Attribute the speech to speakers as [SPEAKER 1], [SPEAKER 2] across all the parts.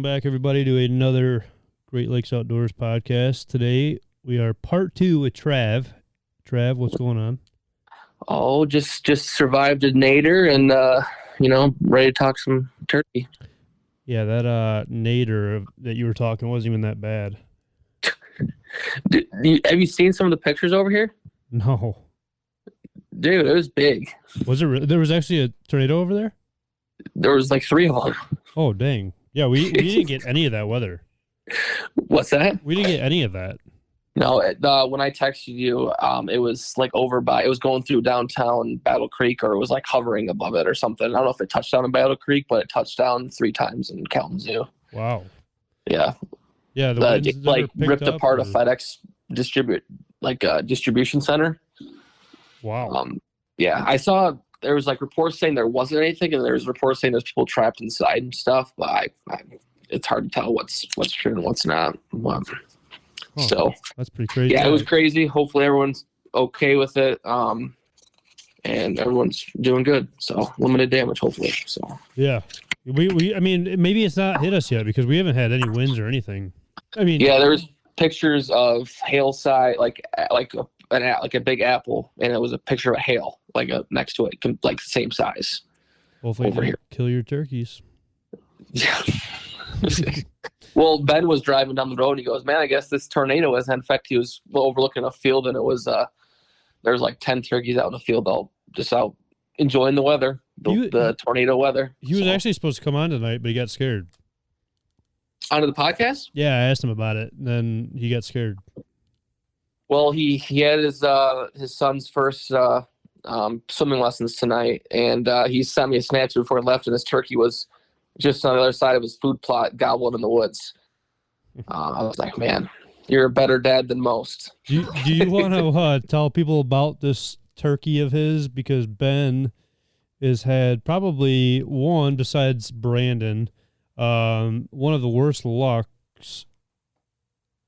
[SPEAKER 1] back, everybody, to another Great Lakes Outdoors podcast. Today, we are part 2 with Trav. Trav, what's going on?
[SPEAKER 2] Oh, just survived a nadir and, ready to talk some turkey.
[SPEAKER 1] Yeah, that nadir that you were talking wasn't even that bad.
[SPEAKER 2] Have you seen some of the pictures over here?
[SPEAKER 1] No.
[SPEAKER 2] Dude, it was big.
[SPEAKER 1] Was it? There was actually a tornado over there?
[SPEAKER 2] There was like 3 of them.
[SPEAKER 1] Oh, dang. Yeah, we didn't get any of that weather.
[SPEAKER 2] What's that?
[SPEAKER 1] We didn't get any of that.
[SPEAKER 2] No, when I texted you, it was like it was going through downtown Battle Creek, or it was like hovering above it or something. I don't know if it touched down in Battle Creek, but it touched down 3 times in Kalamazoo.
[SPEAKER 1] Wow.
[SPEAKER 2] Yeah.
[SPEAKER 1] Yeah, the winds
[SPEAKER 2] it, like ripped apart a FedEx distribution center.
[SPEAKER 1] Wow.
[SPEAKER 2] Yeah, I saw there was like reports saying there wasn't anything, and there's reports saying there's people trapped inside and stuff. But it's hard to tell what's true and what's not. So
[SPEAKER 1] that's pretty crazy.
[SPEAKER 2] Yeah, it was crazy. Hopefully everyone's okay with it, and everyone's doing good. So limited damage, hopefully. So
[SPEAKER 1] yeah, I mean, maybe it's not hit us yet because we haven't had any winds or anything. I mean,
[SPEAKER 2] yeah, there's pictures of hail size, like a big apple, and it was a picture of a hail next to it, like the same size.
[SPEAKER 1] Hopefully, over here, kill your turkeys.
[SPEAKER 2] Yeah. Well, Ben was driving down the road, and he goes, "Man, I guess this tornado is." In fact, he was overlooking a field, and it was there's like 10 turkeys out in the field, all just out enjoying the weather, the tornado weather.
[SPEAKER 1] He was actually supposed to come on tonight, but he got scared.
[SPEAKER 2] Onto the podcast?
[SPEAKER 1] Yeah, I asked him about it, and then he got scared.
[SPEAKER 2] Well, he had his son's first swimming lessons tonight, and he sent me a Snapchat before he left, and his turkey was just on the other side of his food plot, gobbling in the woods. I was like, man, you're a better dad than most.
[SPEAKER 1] Do you want to tell people about this turkey of his? Because Ben has had probably one, besides Brandon, one of the worst lucks.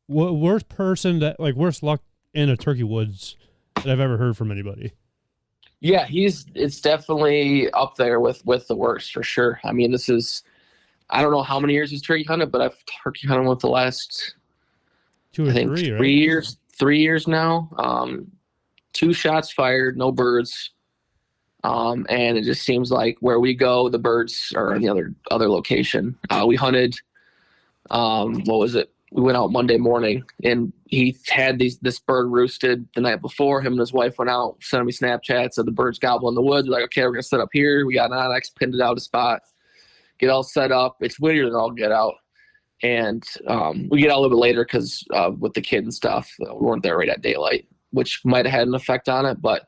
[SPEAKER 1] Worst luck in a turkey woods that I've ever heard from anybody.
[SPEAKER 2] Yeah, it's definitely up there with the worst for sure. I mean, I don't know how many years he's turkey hunted, but I've turkey hunted with the last
[SPEAKER 1] 2 or 3, right?
[SPEAKER 2] 3 years. 3 years now. 2 shots fired, no birds. And it just seems like where we go, the birds are in the other location. We hunted. What was it? We went out Monday morning, and he had this bird roosted the night before. Him and his wife went out, sent me Snapchats of the birds gobbling in the woods. We're like, okay, we're going to set up here. We got an onyx, pinned it out a spot, get all set up. It's windier than all get out. And we get out a little bit later because with the kid and stuff, we weren't there right at daylight, which might have had an effect on it. But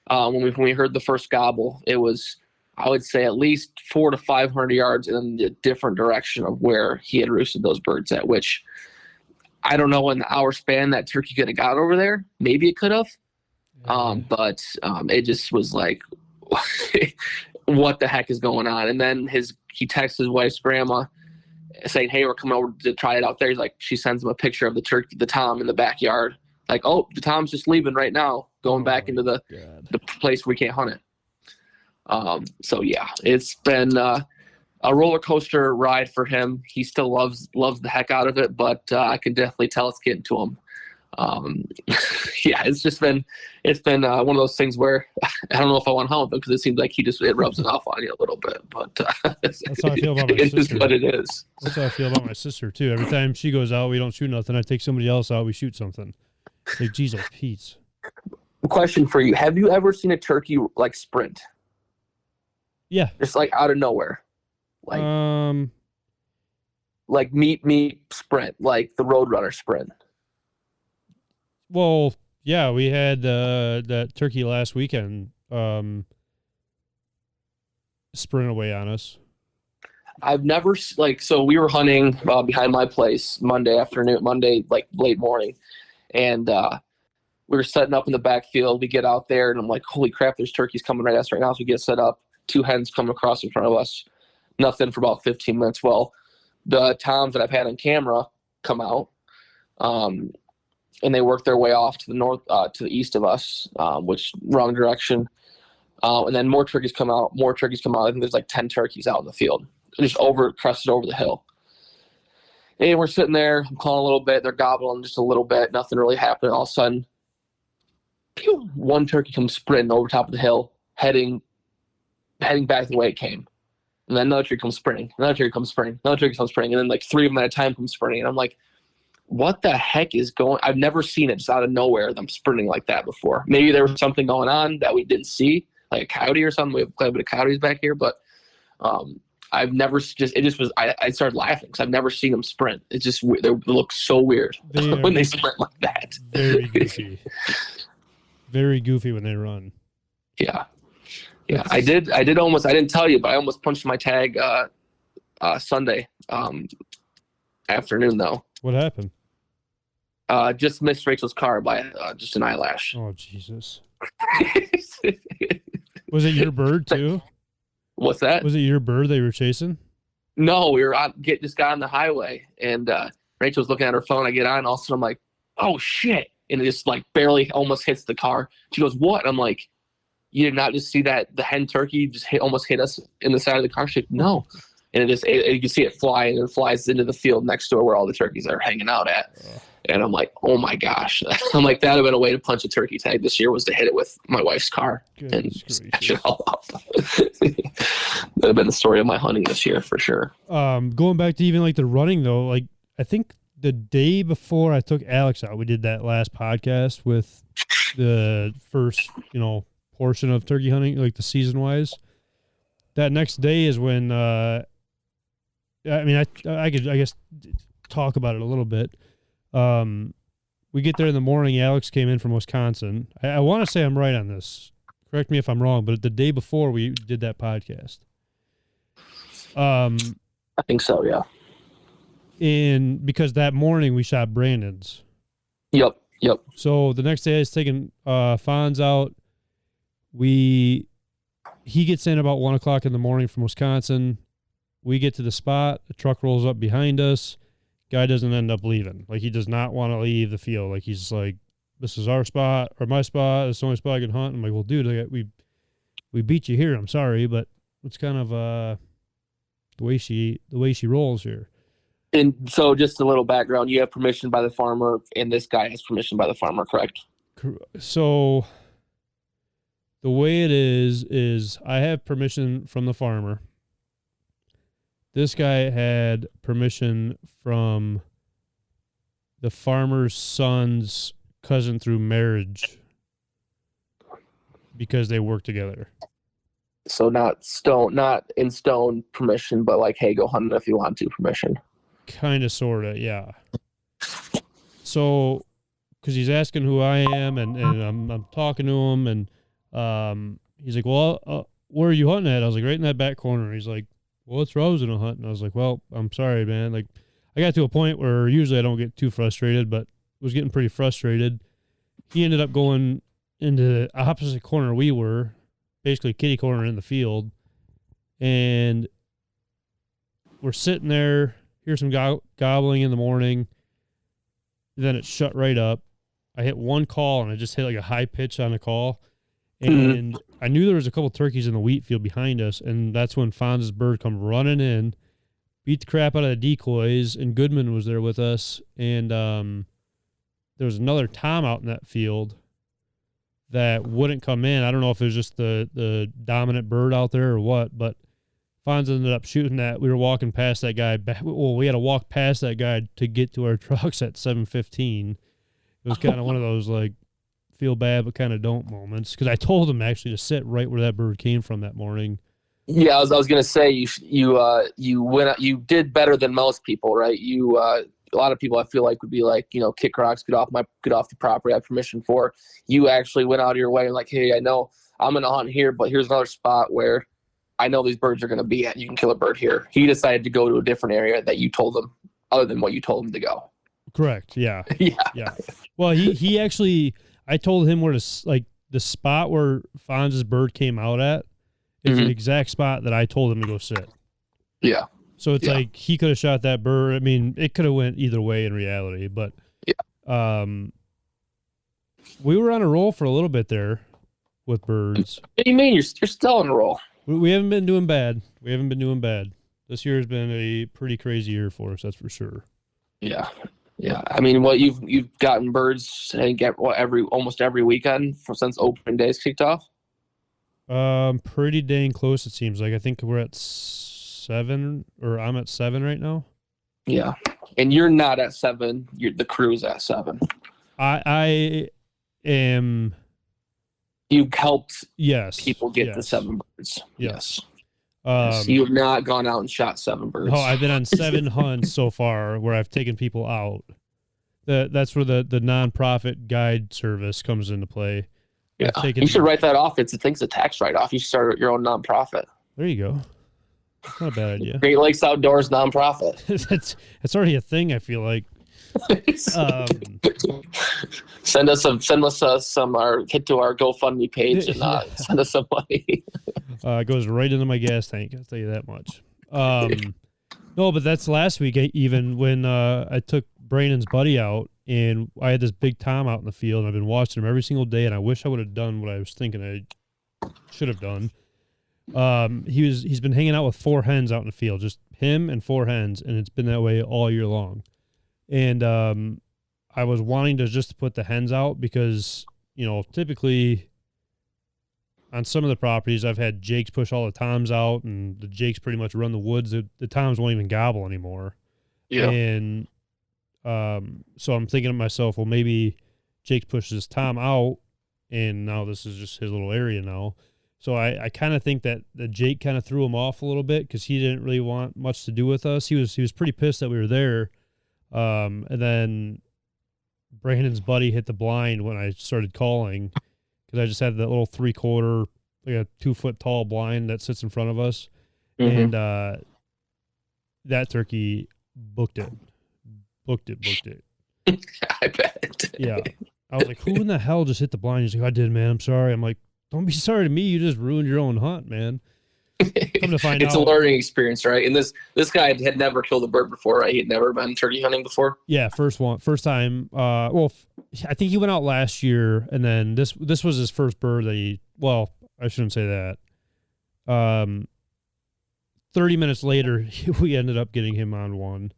[SPEAKER 2] when we heard the first gobble, it was, I would say, at least 400 to 500 yards in the different direction of where he had roosted those birds at, which I don't know in the hour span that turkey could have got over there. Maybe it could have. But it just was like, what the heck is going on? And then he texts his wife's grandma saying, hey, we're coming over to try it out there. He's like, she sends him a picture of the tom in the backyard. Like, oh, the tom's just leaving right now, going back into the place where we can't hunt it. So yeah, it's been a roller coaster ride for him. He still loves the heck out of it, but I can definitely tell it's getting to him. Yeah, it's been one of those things where I don't know if I want to hunt him because it seems like it rubs it off on you a little bit. But
[SPEAKER 1] that's how I feel about my sister.
[SPEAKER 2] It is what it is.
[SPEAKER 1] That's how I feel about my sister too. Every time she goes out, we don't shoot nothing. I take somebody else out, we shoot something. Like, geez, Pete.
[SPEAKER 2] Question for you: have you ever seen a turkey like sprint?
[SPEAKER 1] Yeah,
[SPEAKER 2] just like out of nowhere, like meet sprint, like the Roadrunner sprint.
[SPEAKER 1] Well, yeah, we had that turkey last weekend sprint away on us.
[SPEAKER 2] I've never so we were hunting behind my place Monday like late morning, and we were setting up in the backfield. We get out there, and I'm like, holy crap, there's turkeys coming right at us right now. So we get set up. 2 hens come across in front of us. Nothing for about 15 minutes. Well, the toms that I've had on camera come out, and they work their way off to the north, to the east of us, which wrong direction. And then more turkeys come out. I think there's like 10 turkeys out in the field, just crested over the hill. And we're sitting there, I'm calling a little bit, they're gobbling just a little bit, nothing really happened. All of a sudden, pew, one turkey comes sprinting over top of the hill, heading back the way it came. And then another turkey comes sprinting, another turkey comes sprinting, another turkey comes sprinting, and then like 3 of them at a time come sprinting. And I'm like, what the heck is going? I've never seen it just out of nowhere, them sprinting like that before. Maybe there was something going on that we didn't see, like a coyote or something. We have quite a bit of coyotes back here, but I've never just, it just was, I started laughing because I've never seen them sprint. It's just, they look so weird when they sprint like that.
[SPEAKER 1] Very goofy. Very goofy when they run.
[SPEAKER 2] Yeah. Yeah. I did almost, I didn't tell you, but I almost punched my tag Sunday afternoon though.
[SPEAKER 1] What happened?
[SPEAKER 2] Just missed Rachel's car by just an eyelash.
[SPEAKER 1] Oh, Jesus. Was it your bird too?
[SPEAKER 2] What's that?
[SPEAKER 1] Was it your bird they were chasing?
[SPEAKER 2] No, we were just got on the highway, and Rachel was looking at her phone. I get on, all of a sudden I'm like, oh shit. And it just like barely almost hits the car. She goes, what? I'm like, you did not just see that the hen turkey just almost hit us in the side of the car? She's like, no. And you can see it flying, and it flies into the field next door where all the turkeys are hanging out at. And I'm like, oh my gosh. I'm like, that would have been a way to punch a turkey tag this year, was to hit it with my wife's car and smash it all up. That would have been the story of my hunting this year for sure.
[SPEAKER 1] Going back to even like the running though, like I think the day before I took Alex out, we did that last podcast with the first, portion of turkey hunting, like the season wise. That next day is when, I could, I guess, talk about it a little bit. We get there in the morning. Alex came in from Wisconsin. I want to say I'm right on this. Correct me if I'm wrong, but the day before we did that podcast.
[SPEAKER 2] I think so, yeah.
[SPEAKER 1] And because that morning we shot Brandon's.
[SPEAKER 2] Yep.
[SPEAKER 1] So the next day I was taking Fonz out. He gets in about 1 o'clock in the morning from Wisconsin. We get to the spot. The truck rolls up behind us. Guy doesn't end up leaving. Like, he does not want to leave the field. Like, he's like, this is our spot or my spot. It's the only spot I can hunt. I'm like, well, dude, we beat you here. I'm sorry, but it's kind of the way she rolls here.
[SPEAKER 2] And so just a little background, you have permission by the farmer, and this guy has permission by the farmer, correct?
[SPEAKER 1] So the way it is I have permission from the farmer. This guy had permission from the farmer's son's cousin through marriage because they work together.
[SPEAKER 2] So not in stone permission, but like, hey, go hunt if you want to permission.
[SPEAKER 1] Kind of, sort of, yeah. So, because he's asking who I am, and I'm talking to him, and he's like, well, where are you hunting at? I was like, right in that back corner. He's like, well, it's where I was going to hunt. And I was like, well, I'm sorry, man. Like, I got to a point where usually I don't get too frustrated, but was getting pretty frustrated. He ended up going into the opposite corner we were, basically kitty corner in the field. And we're sitting there, hear some gobbling in the morning. Then it shut right up. I hit one call, and I just hit like a high pitch on the call. And I knew there was a couple turkeys in the wheat field behind us, and that's when Fonz's bird come running in, beat the crap out of the decoys, and Goodman was there with us. And there was another Tom out in that field that wouldn't come in. I don't know if it was just the dominant bird out there or what, but Fonz ended up shooting that. We were walking past that guy. We had to walk past that guy to get to our trucks at 7:15. It was kind of one of those, like, feel bad but kind of don't moments, because I told him actually to sit right where that bird came from that morning.
[SPEAKER 2] Yeah, I was gonna say you did better than most people, right? A lot of people I feel like would be like, kick rocks, get off the property I have permission for. You actually went out of your way and like, hey, I know I'm gonna hunt here, but here's another spot where I know these birds are gonna be at. You can kill a bird here. He decided to go to a different area that you told him, other than what you told him to go.
[SPEAKER 1] Correct. Yeah.
[SPEAKER 2] Yeah.
[SPEAKER 1] Well, he actually, I told him where the spot where Fonz's bird came out at is the exact spot that I told him to go sit.
[SPEAKER 2] Yeah.
[SPEAKER 1] So it's like he could have shot that bird. I mean, it could have went either way in reality, but we were on a roll for a little bit there with birds.
[SPEAKER 2] What do you mean? You're still on a roll.
[SPEAKER 1] We haven't been doing bad. This year has been a pretty crazy year for us, that's for sure.
[SPEAKER 2] Yeah. Yeah. I mean, what you've gotten birds and get what almost every weekend since open days kicked off?
[SPEAKER 1] Pretty dang close, it seems like. I think we're at 7, or I'm at 7 right now.
[SPEAKER 2] Yeah. And you're not at 7. The crew's at 7.
[SPEAKER 1] I am.
[SPEAKER 2] You helped
[SPEAKER 1] Yes.
[SPEAKER 2] people get the
[SPEAKER 1] Yes.
[SPEAKER 2] 7 birds.
[SPEAKER 1] Yes.
[SPEAKER 2] Yes. You have not gone out and shot 7 birds.
[SPEAKER 1] No, I've been on 7 hunts so far where I've taken people out. That's where the nonprofit guide service comes into play.
[SPEAKER 2] Yeah. You should write that off. It's a tax write-off. You should start your own nonprofit.
[SPEAKER 1] There you go. That's not a bad idea.
[SPEAKER 2] Great Lakes Outdoors nonprofit.
[SPEAKER 1] that's already a thing, I feel like.
[SPEAKER 2] Send us some hit to our GoFundMe page and send us some money.
[SPEAKER 1] It goes right into my gas tank, I'll tell you that much. No, but that's last week, even when I took Brandon's buddy out, and I had this big tom out in the field, and I've been watching him every single day, and I wish I would have done what I was thinking I should have done. He's been hanging out with 4 hens out in the field, just him and 4 hens, and it's been that way all year long. And I was wanting to just put the hens out because, typically on some of the properties I've had jakes push all the toms out, and the jakes pretty much run the woods. The toms won't even gobble anymore.
[SPEAKER 2] Yeah.
[SPEAKER 1] And so I'm thinking to myself, well, maybe Jake pushes his tom out, and now this is just his little area now. So I kind of think that the Jake kind of threw him off a little bit because he didn't really want much to do with us. He was pretty pissed that we were there. And then Brandon's buddy hit the blind when I started calling, because I just had that little 3/4, like a 2-foot tall blind that sits in front of us.
[SPEAKER 2] Mm-hmm.
[SPEAKER 1] And that turkey booked it.
[SPEAKER 2] I bet.
[SPEAKER 1] Yeah. I was like, who in the hell just hit the blind? He's like, I did, man. I'm sorry. I'm like, don't be sorry to me. You just ruined your own hunt, man. Come to find
[SPEAKER 2] it's
[SPEAKER 1] out,
[SPEAKER 2] a learning experience, right? And this guy had never killed a bird before, right? He'd never been turkey hunting before.
[SPEAKER 1] Yeah, first time. Well, I think he went out last year, and then this was his first bird that I shouldn't say that. 30 minutes later, we ended up getting him on one.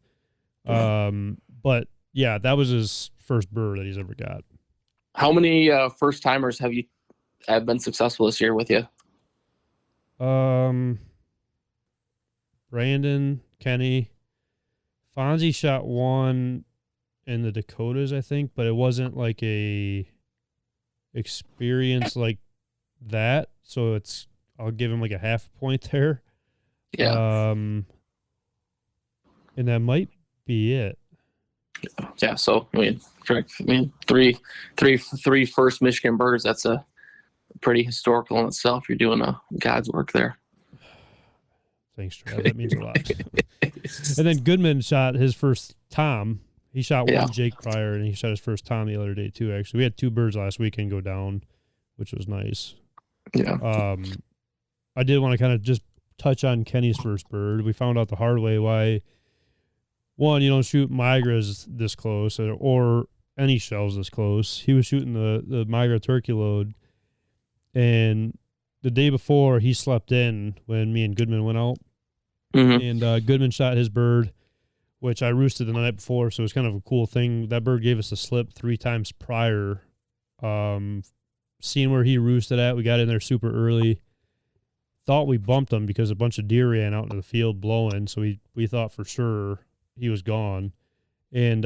[SPEAKER 1] But yeah, that was his first bird that he's ever got.
[SPEAKER 2] How many first timers have been successful this year with you?
[SPEAKER 1] Brandon, Kenny, Fonzie shot one in the Dakotas, I think, but it wasn't like a experience like that. So I'll give him like a half point there.
[SPEAKER 2] Yeah.
[SPEAKER 1] And that might be it.
[SPEAKER 2] Yeah. So correct. Three first Michigan birds. That's a pretty historical in itself. You're doing God's work there.
[SPEAKER 1] Thanks, Trav. That means a lot. And then Goodman shot his first tom. He shot one Jake prior, and he shot his first tom the other day too. Actually, we had 2 birds last weekend go down, which was nice.
[SPEAKER 2] Yeah.
[SPEAKER 1] I did want to kind of just touch on Kenny's first bird. We found out the hard way why, one, you don't shoot migras this close or any shells this close. He was shooting the migra turkey load, and the day before he slept in when me and Goodman went out.
[SPEAKER 2] Mm-hmm.
[SPEAKER 1] And Goodman shot his bird, which I roosted the night before, so it was kind of a cool thing. That bird gave us a slip 3 times prior. Seeing where he roosted at, we got in there super early. Thought we bumped him because a bunch of deer ran out into the field blowing, so we thought for sure he was gone. And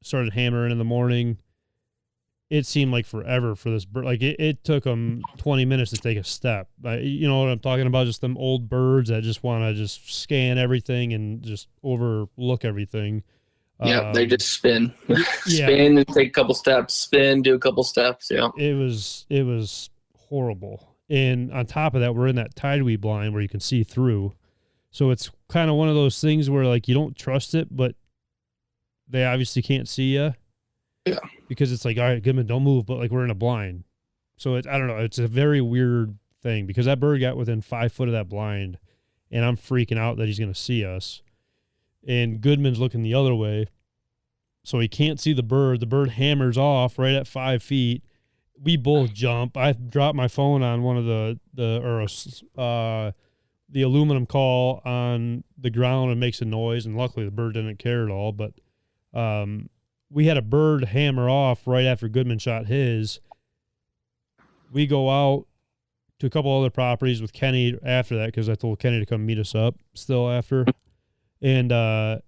[SPEAKER 1] started hammering in the morning. It seemed like forever for this bird. Like it took him 20 minutes to take a step. You know what I'm talking about? Just them old birds that just want to just scan everything and just overlook everything.
[SPEAKER 2] Yeah, they just spin. Spin and take a couple steps. Spin, do a couple steps. Yeah.
[SPEAKER 1] It was horrible. And on top of that, we're in that tideweed blind where you can see through. So it's kind of one of those things where like you don't trust it, but they obviously can't see you.
[SPEAKER 2] Yeah.
[SPEAKER 1] Because it's like, all right, Goodman, don't move, but like we're in a blind. So I don't know. It's a very weird thing because that bird got within 5 foot of that blind, and I'm freaking out that he's going to see us. And Goodman's looking the other way, so he can't see the bird. The bird hammers off right at 5 feet. We both jump. I dropped my phone on one of the aluminum call on the ground and makes a noise, and luckily the bird didn't care at all. But We had a bird hammer off right after Goodman shot his. We go out to a couple other properties with Kenny after that because I told Kenny to come meet us up still after. And lo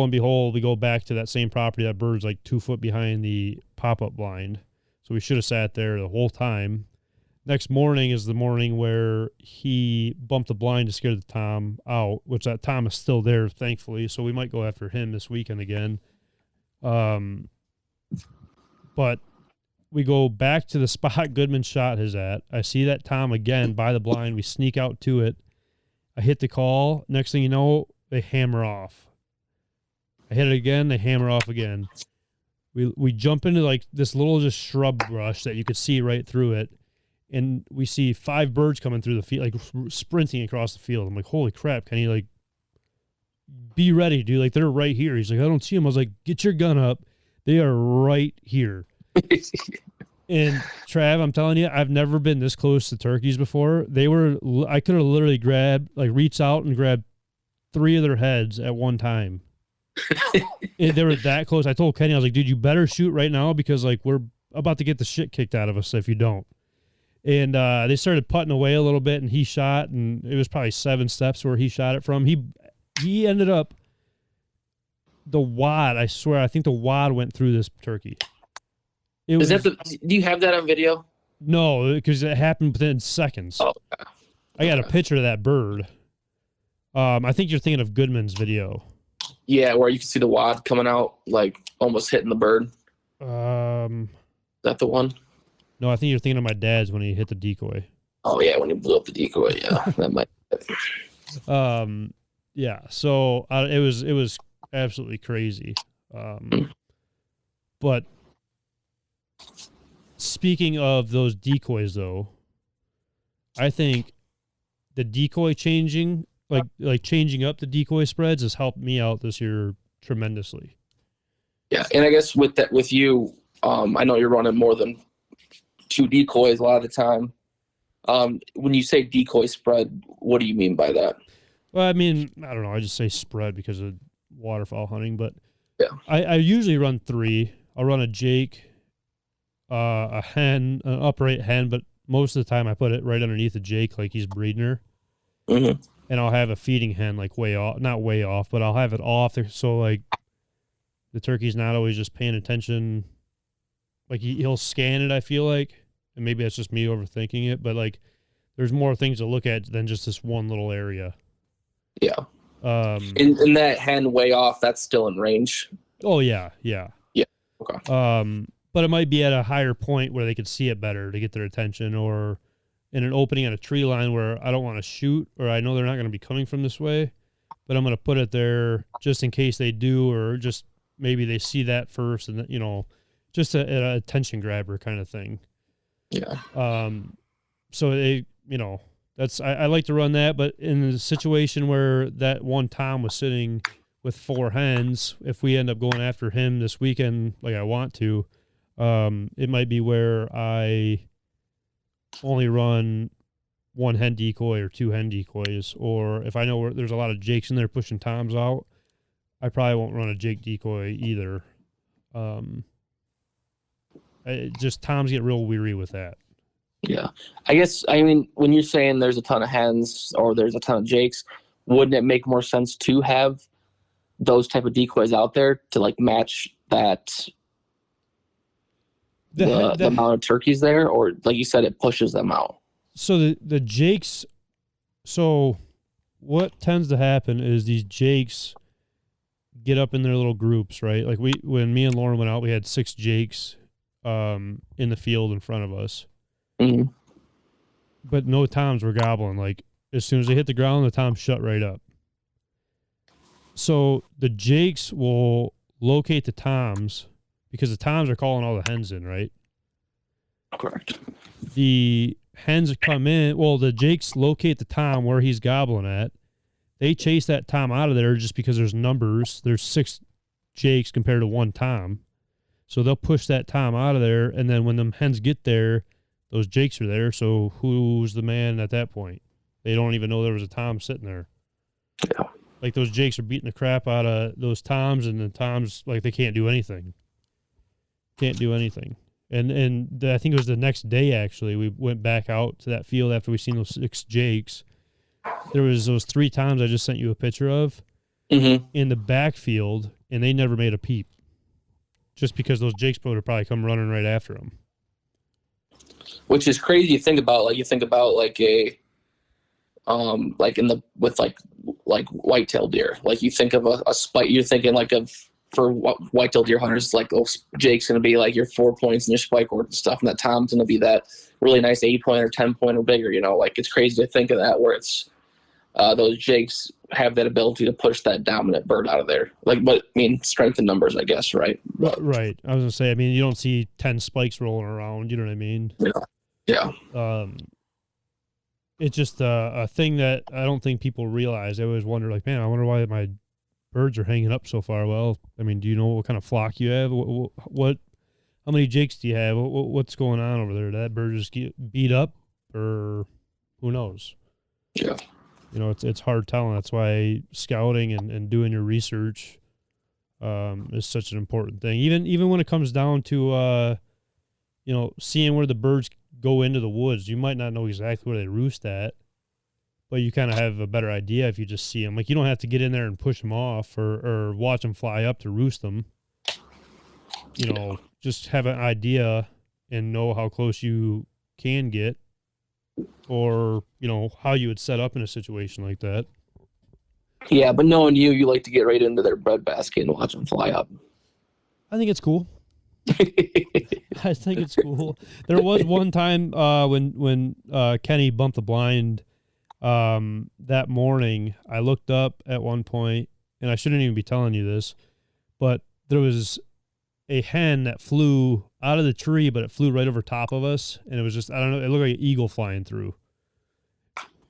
[SPEAKER 1] and behold, we go back to that same property. That bird's like 2 foot behind the pop-up blind. So we should have sat there the whole time. Next morning is the morning where he bumped the blind to scare the tom out, which that tom is still there, thankfully. So we might go after him this weekend again. But we go back to the spot Goodman shot his at. I see that tom again by the blind. We sneak out to it. I hit the call. Next thing you know, they hammer off. I hit it again. They hammer off again. We jump into like this little just shrub brush that you could see right through it. And we see 5 birds coming through the field, like sprinting across the field. I'm like, holy crap, Kenny, like, be ready, dude. Like, they're right here. He's like, I don't see them. I was like, get your gun up. They are right here. And Trav, I'm telling you, I've never been this close to turkeys before. I could have literally reached out and grabbed 3 of their heads at one time. They were that close. I told Kenny, I was like, dude, you better shoot right now because, like, we're about to get the shit kicked out of us if you don't. And they started putting away a little bit, and he shot, and it was probably 7 steps where he shot it from. He ended up, the wad, I swear, I think the wad went through this turkey. Do
[SPEAKER 2] you have that on video?
[SPEAKER 1] No, because it happened within seconds.
[SPEAKER 2] Oh,
[SPEAKER 1] I got a picture of that bird. I think you're thinking of Goodman's video.
[SPEAKER 2] Yeah, where you can see the wad coming out, like almost hitting the bird. Is that the one?
[SPEAKER 1] No, I think you're thinking of my dad's when he hit the decoy.
[SPEAKER 2] Oh yeah, when he blew up the decoy. Yeah, that might.
[SPEAKER 1] Yeah. So it was absolutely crazy. But speaking of those decoys, though, I think the decoy changing, like changing up the decoy spreads, has helped me out this year tremendously.
[SPEAKER 2] Yeah, and I guess with you, I know you're running more than 2 decoys a lot of the time. When you say decoy spread, what do you mean by that?
[SPEAKER 1] Well, I mean, I don't know. I just say spread because of waterfowl hunting, but
[SPEAKER 2] yeah,
[SPEAKER 1] I usually run 3. I'll run a Jake, a hen, an upright hen, but most of the time I put it right underneath the Jake like he's breeding her.
[SPEAKER 2] Mm-hmm.
[SPEAKER 1] And I'll have a feeding hen like way off, not way off, but I'll have it off so like the turkey's not always just paying attention. Like he'll scan it, I feel like, and maybe that's just me overthinking it, but like there's more things to look at than just this one little area.
[SPEAKER 2] Yeah. In that hen way off, that's still in range.
[SPEAKER 1] Oh yeah. Yeah.
[SPEAKER 2] Okay.
[SPEAKER 1] But it might be at a higher point where they could see it better to get their attention, or in an opening at a tree line where I don't want to shoot, or I know they're not going to be coming from this way, but I'm going to put it there just in case they do, or just maybe they see that first, and just an attention grabber kind of thing.
[SPEAKER 2] Yeah.
[SPEAKER 1] So I like to run that, but in the situation where that one tom was sitting with 4 hens, if we end up going after him this weekend like I want to, it might be where I only run 1 hen decoy or 2 hen decoys, or if I know where there's a lot of Jakes in there pushing toms out, I probably won't run a Jake decoy either. Just toms get real weary with that.
[SPEAKER 2] Yeah. I mean, when you're saying there's a ton of hens or there's a ton of Jakes, wouldn't it make more sense to have those type of decoys out there to like match the amount of turkeys there, or like you said, it pushes them out?
[SPEAKER 1] So the Jakes, so what tends to happen is these Jakes get up in their little groups, right? Like when me and Lauren went out, we had 6 Jakes in the field in front of us.
[SPEAKER 2] Mm-hmm.
[SPEAKER 1] But no toms were gobbling. Like as soon as they hit the ground, the toms shut right up. So the Jakes will locate the toms because the toms are calling all the hens in, right?
[SPEAKER 2] Correct.
[SPEAKER 1] The hens come in. Well, the Jakes locate the tom where he's gobbling at. They chase that tom out of there just because there's numbers. There's 6 Jakes compared to 1 tom. So they'll push that tom out of there, and then when them hens get there, those Jakes are there. So who's the man at that point? They don't even know there was a tom sitting there.
[SPEAKER 2] Yeah.
[SPEAKER 1] Like those jakes are beating the crap out of those toms, and the toms, like, they can't do anything. Can't do anything. And I think it was the next day, actually, we went back out to that field after we seen those 6 jakes. There was those 3 toms I just sent you a picture of in the backfield, and they never made a peep. Just because those jakes would have probably come running right after them.
[SPEAKER 2] Which is crazy to think about. Like, you think about like a like in the with like whitetail deer. Like, you think of a spike. You're thinking like of for whitetail deer hunters, like, oh, Jake's going to be like your 4 points and your spike cord and stuff, and that Tom's going to be that really nice 8 point or 10 point or bigger. You know, like, it's crazy to think of that, where it's those Jakes have that ability to push that dominant bird out of there. Like, but I mean, strength in numbers, I guess, right?
[SPEAKER 1] Right. I was gonna say. I mean, you don't see 10 spikes rolling around. You know what I mean?
[SPEAKER 2] Yeah.
[SPEAKER 1] It's just a thing that I don't think people realize. I always wonder, like, man, I wonder why my birds are hanging up so far. Well, I mean, do you know what kind of flock you have? What how many jakes do you have? What's going on over there? Did that bird just get beat up, or who knows?
[SPEAKER 2] Yeah.
[SPEAKER 1] You know, it's hard telling. That's why scouting and doing your research is such an important thing. Even when it comes down to you know, seeing where the birds go into the woods, you might not know exactly where they roost at, but you kind of have a better idea if you just see them. Like, you don't have to get in there and push them off or watch them fly up to roost them. You know, just have an idea and know how close you can get, or, you know, how you would set up in a situation like that.
[SPEAKER 2] Yeah, but knowing you like to get right into their bread basket and watch them fly up.
[SPEAKER 1] I think it's cool. I think it's cool. There was one time when Kenny bumped the blind that morning. I looked up at one point, and I shouldn't even be telling you this, but there was a hen that flew out of the tree, but it flew right over top of us, and it was just, I don't know, it looked like an eagle flying through.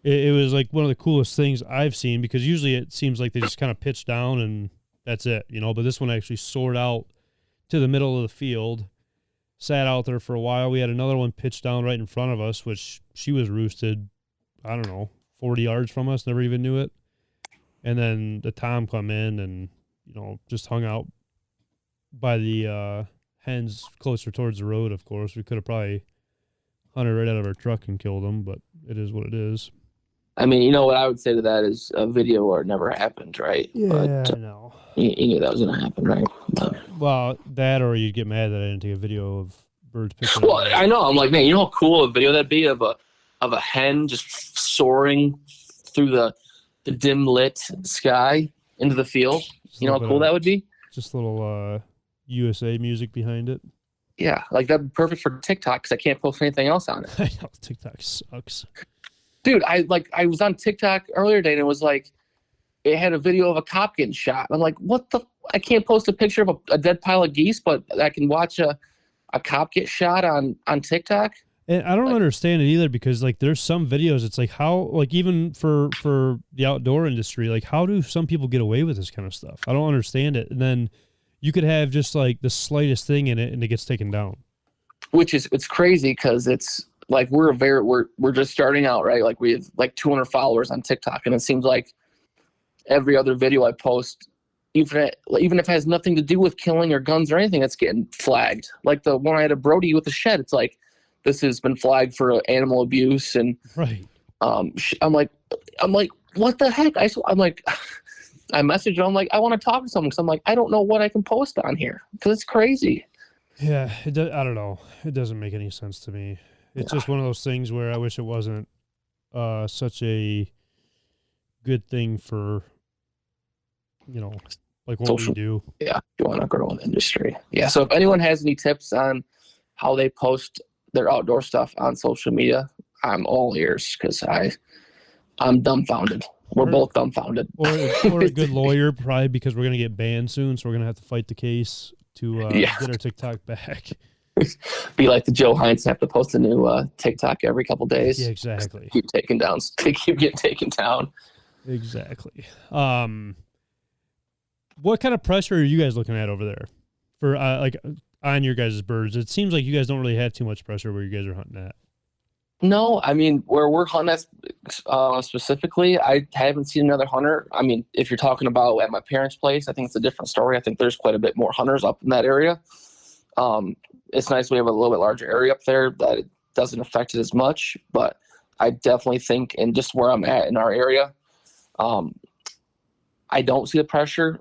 [SPEAKER 1] It was like one of the coolest things I've seen, because usually it seems like they just kind of pitch down and that's it, you know, but this one actually soared out to the middle of the field, sat out there for a while. We had another one pitched down right in front of us, which she was roosted, I don't know, 40 yards from us, never even knew it. And then the tom come in and, you know, just hung out by the hens closer towards the road, of course. We could have probably hunted right out of our truck and killed them, but it is what it is.
[SPEAKER 2] I mean, you know what I would say to that is a video or it never happened, right?
[SPEAKER 1] Yeah,
[SPEAKER 2] but,
[SPEAKER 1] I know.
[SPEAKER 2] You knew that was going to happen, right? But,
[SPEAKER 1] well, that, or you'd get mad that I didn't take a video of birds picking
[SPEAKER 2] well,
[SPEAKER 1] up.
[SPEAKER 2] I know. I'm like, man, you know how cool a video that'd be of a hen just soaring through the dim lit sky into the field?
[SPEAKER 1] Just
[SPEAKER 2] you know how cool that would be?
[SPEAKER 1] Just a little USA music behind it.
[SPEAKER 2] Yeah, like that'd be perfect for TikTok because I can't post anything else on it.
[SPEAKER 1] I know, TikTok sucks.
[SPEAKER 2] Dude, I was on TikTok earlier today and it was like, it had a video of a cop getting shot. I'm like, what the? I can't post a picture of a dead pile of geese, but I can watch a cop get shot on TikTok.
[SPEAKER 1] And I don't understand it either, because like there's some videos, it's like, how, like, even for the outdoor industry, like, how do some people get away with this kind of stuff? I don't understand it. And then you could have just like the slightest thing in it and it gets taken down.
[SPEAKER 2] Which is, it's crazy because it's like we're just starting out, right? Like we have like 200 followers on TikTok, and it seems like every other video I post, even if it has nothing to do with killing or guns or anything, it's getting flagged. Like the one I had a Brody with a shed, it's like, this has been flagged for animal abuse. And
[SPEAKER 1] right.
[SPEAKER 2] I'm like, what the heck? I'm like, I messaged him. I'm like, I want to talk to someone because I'm like, I don't know what I can post on here because it's crazy.
[SPEAKER 1] Yeah, I don't know. It doesn't make any sense to me. It's just one of those things where I wish it wasn't such a good thing for, you know, like what we do.
[SPEAKER 2] Yeah, you want to grow in the industry. Yeah, so if anyone has any tips on how they post their outdoor stuff on social media, I'm all ears because I'm dumbfounded. We're both dumbfounded.
[SPEAKER 1] Or a good lawyer, probably, because we're going to get banned soon, so we're going to have to fight the case to get our TikTok back.
[SPEAKER 2] Be like the Joe Hines, have to post a new TikTok every couple days.
[SPEAKER 1] Yeah, exactly.
[SPEAKER 2] Keep getting taken down.
[SPEAKER 1] Exactly. What kind of pressure are you guys looking at over there for like on your guys' birds? It seems like you guys don't really have too much pressure where you guys are hunting at.
[SPEAKER 2] No, I mean where we're hunting specifically, I haven't seen another hunter. I mean, if you're talking about at my parents' place, I think it's a different story. I think there's quite a bit more hunters up in that area. Um, it's nice we have a little bit larger area up there that it doesn't affect it as much. But I definitely think, and just where I'm at in our area, um, I don't see the pressure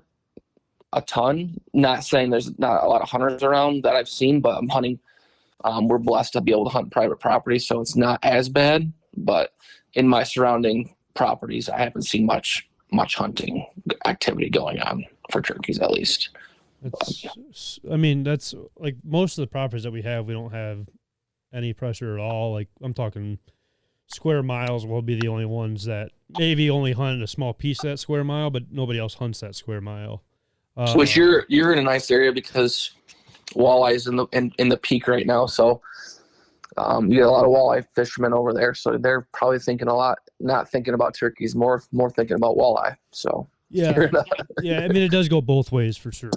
[SPEAKER 2] a ton. Not saying there's not a lot of hunters around that I've seen, but I'm hunting. We're blessed to be able to hunt private property, so it's not as bad. But in my surrounding properties, I haven't seen much hunting activity going on for turkeys, at least.
[SPEAKER 1] I mean, that's like most of the properties that we have, we don't have any pressure at all. Like I'm talking square miles will be the only ones that maybe only hunt a small piece of that square mile, but nobody else hunts that square mile.
[SPEAKER 2] Which you're in a nice area because walleye is in the peak right now, so you get a lot of walleye fishermen over there. So they're probably thinking a lot, not thinking about turkeys, more thinking about walleye. So
[SPEAKER 1] yeah, yeah. I mean, it does go both ways for sure.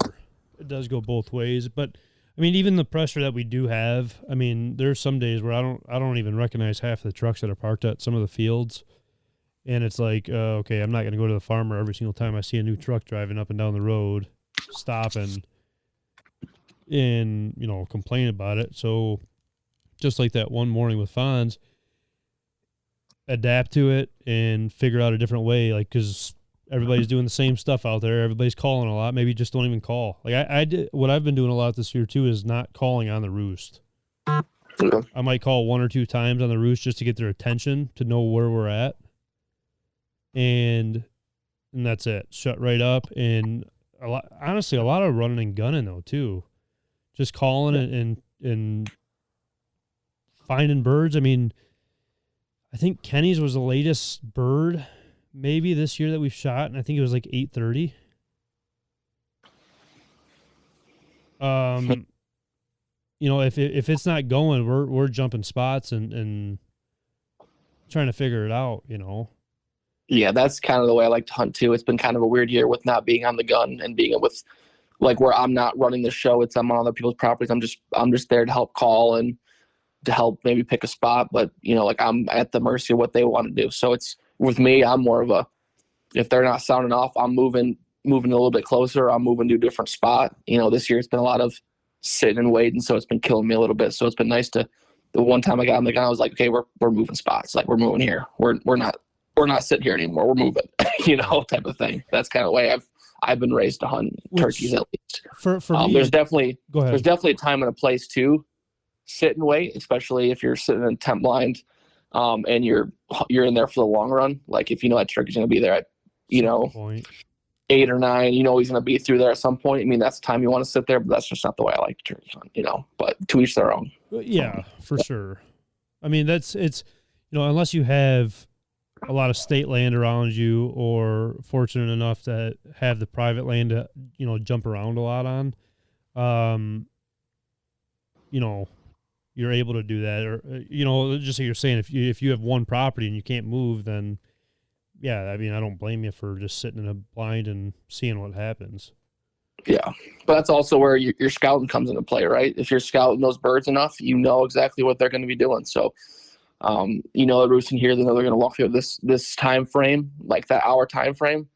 [SPEAKER 1] It does go both ways, but I mean, even the pressure that we do have. I mean, there's some days where I don't even recognize half the trucks that are parked at some of the fields. And it's like, okay, I'm not going to go to the farmer every single time I see a new truck driving up and down the road, stopping and, complain about it. So just like that one morning with Fonz, adapt to it and figure out a different way. Like, cause everybody's doing the same stuff out there. Everybody's calling a lot. Maybe just don't even call. Like I did, what I've been doing a lot this year too, is not calling on the roost. I might call 1 or 2 times on the roost just to get their attention, to know where we're at. And that's it. Shut right up. And honestly, a lot of running and gunning though too. Just calling it and finding birds. I mean, I think Kenny's was the latest bird maybe this year that we've shot, and I think it was like 8:30. If it's not going, we're jumping spots and trying to figure it out.
[SPEAKER 2] Yeah, that's kind of the way I like to hunt too. It's been kind of a weird year with not being on the gun and being with like where I'm not running the show. It's I'm on other people's properties. I'm just there to help call and to help maybe pick a spot. But like I'm at the mercy of what they want to do. So it's with me, I'm more of a, if they're not sounding off, I'm moving a little bit closer. I'm moving to a different spot. This year it's been a lot of sitting and waiting, so it's been killing me a little bit. So it's been nice to. The one time I got on the gun, I was like, okay, we're moving spots. Like we're moving here. We're not sitting here anymore. We're moving, type of thing. That's kind of the way I've been raised to hunt turkeys, at least.
[SPEAKER 1] For me,
[SPEAKER 2] there's definitely
[SPEAKER 1] go ahead.
[SPEAKER 2] There's definitely a time and a place to sit and wait, especially if you're sitting in a tent blind, and you're in there for the long run. Like if that turkey's going to be there at 8 or 9, he's going to be through there at some point. I mean, that's the time you want to sit there, but that's just not the way I like to turkey hunt. But to each their own.
[SPEAKER 1] Yeah, for sure. I mean, it's unless you have a lot of state land around you or fortunate enough to have the private land to, jump around a lot on, you're able to do that. Or, just like you're saying, if you have one property and you can't move, then yeah, I mean, I don't blame you for just sitting in a blind and seeing what happens.
[SPEAKER 2] Yeah, but that's also where your scouting comes into play, right? If you're scouting those birds enough, you know exactly what they're going to be doing. So, they're roosting here, they know they're going to walk through this time frame, like that hour time frame.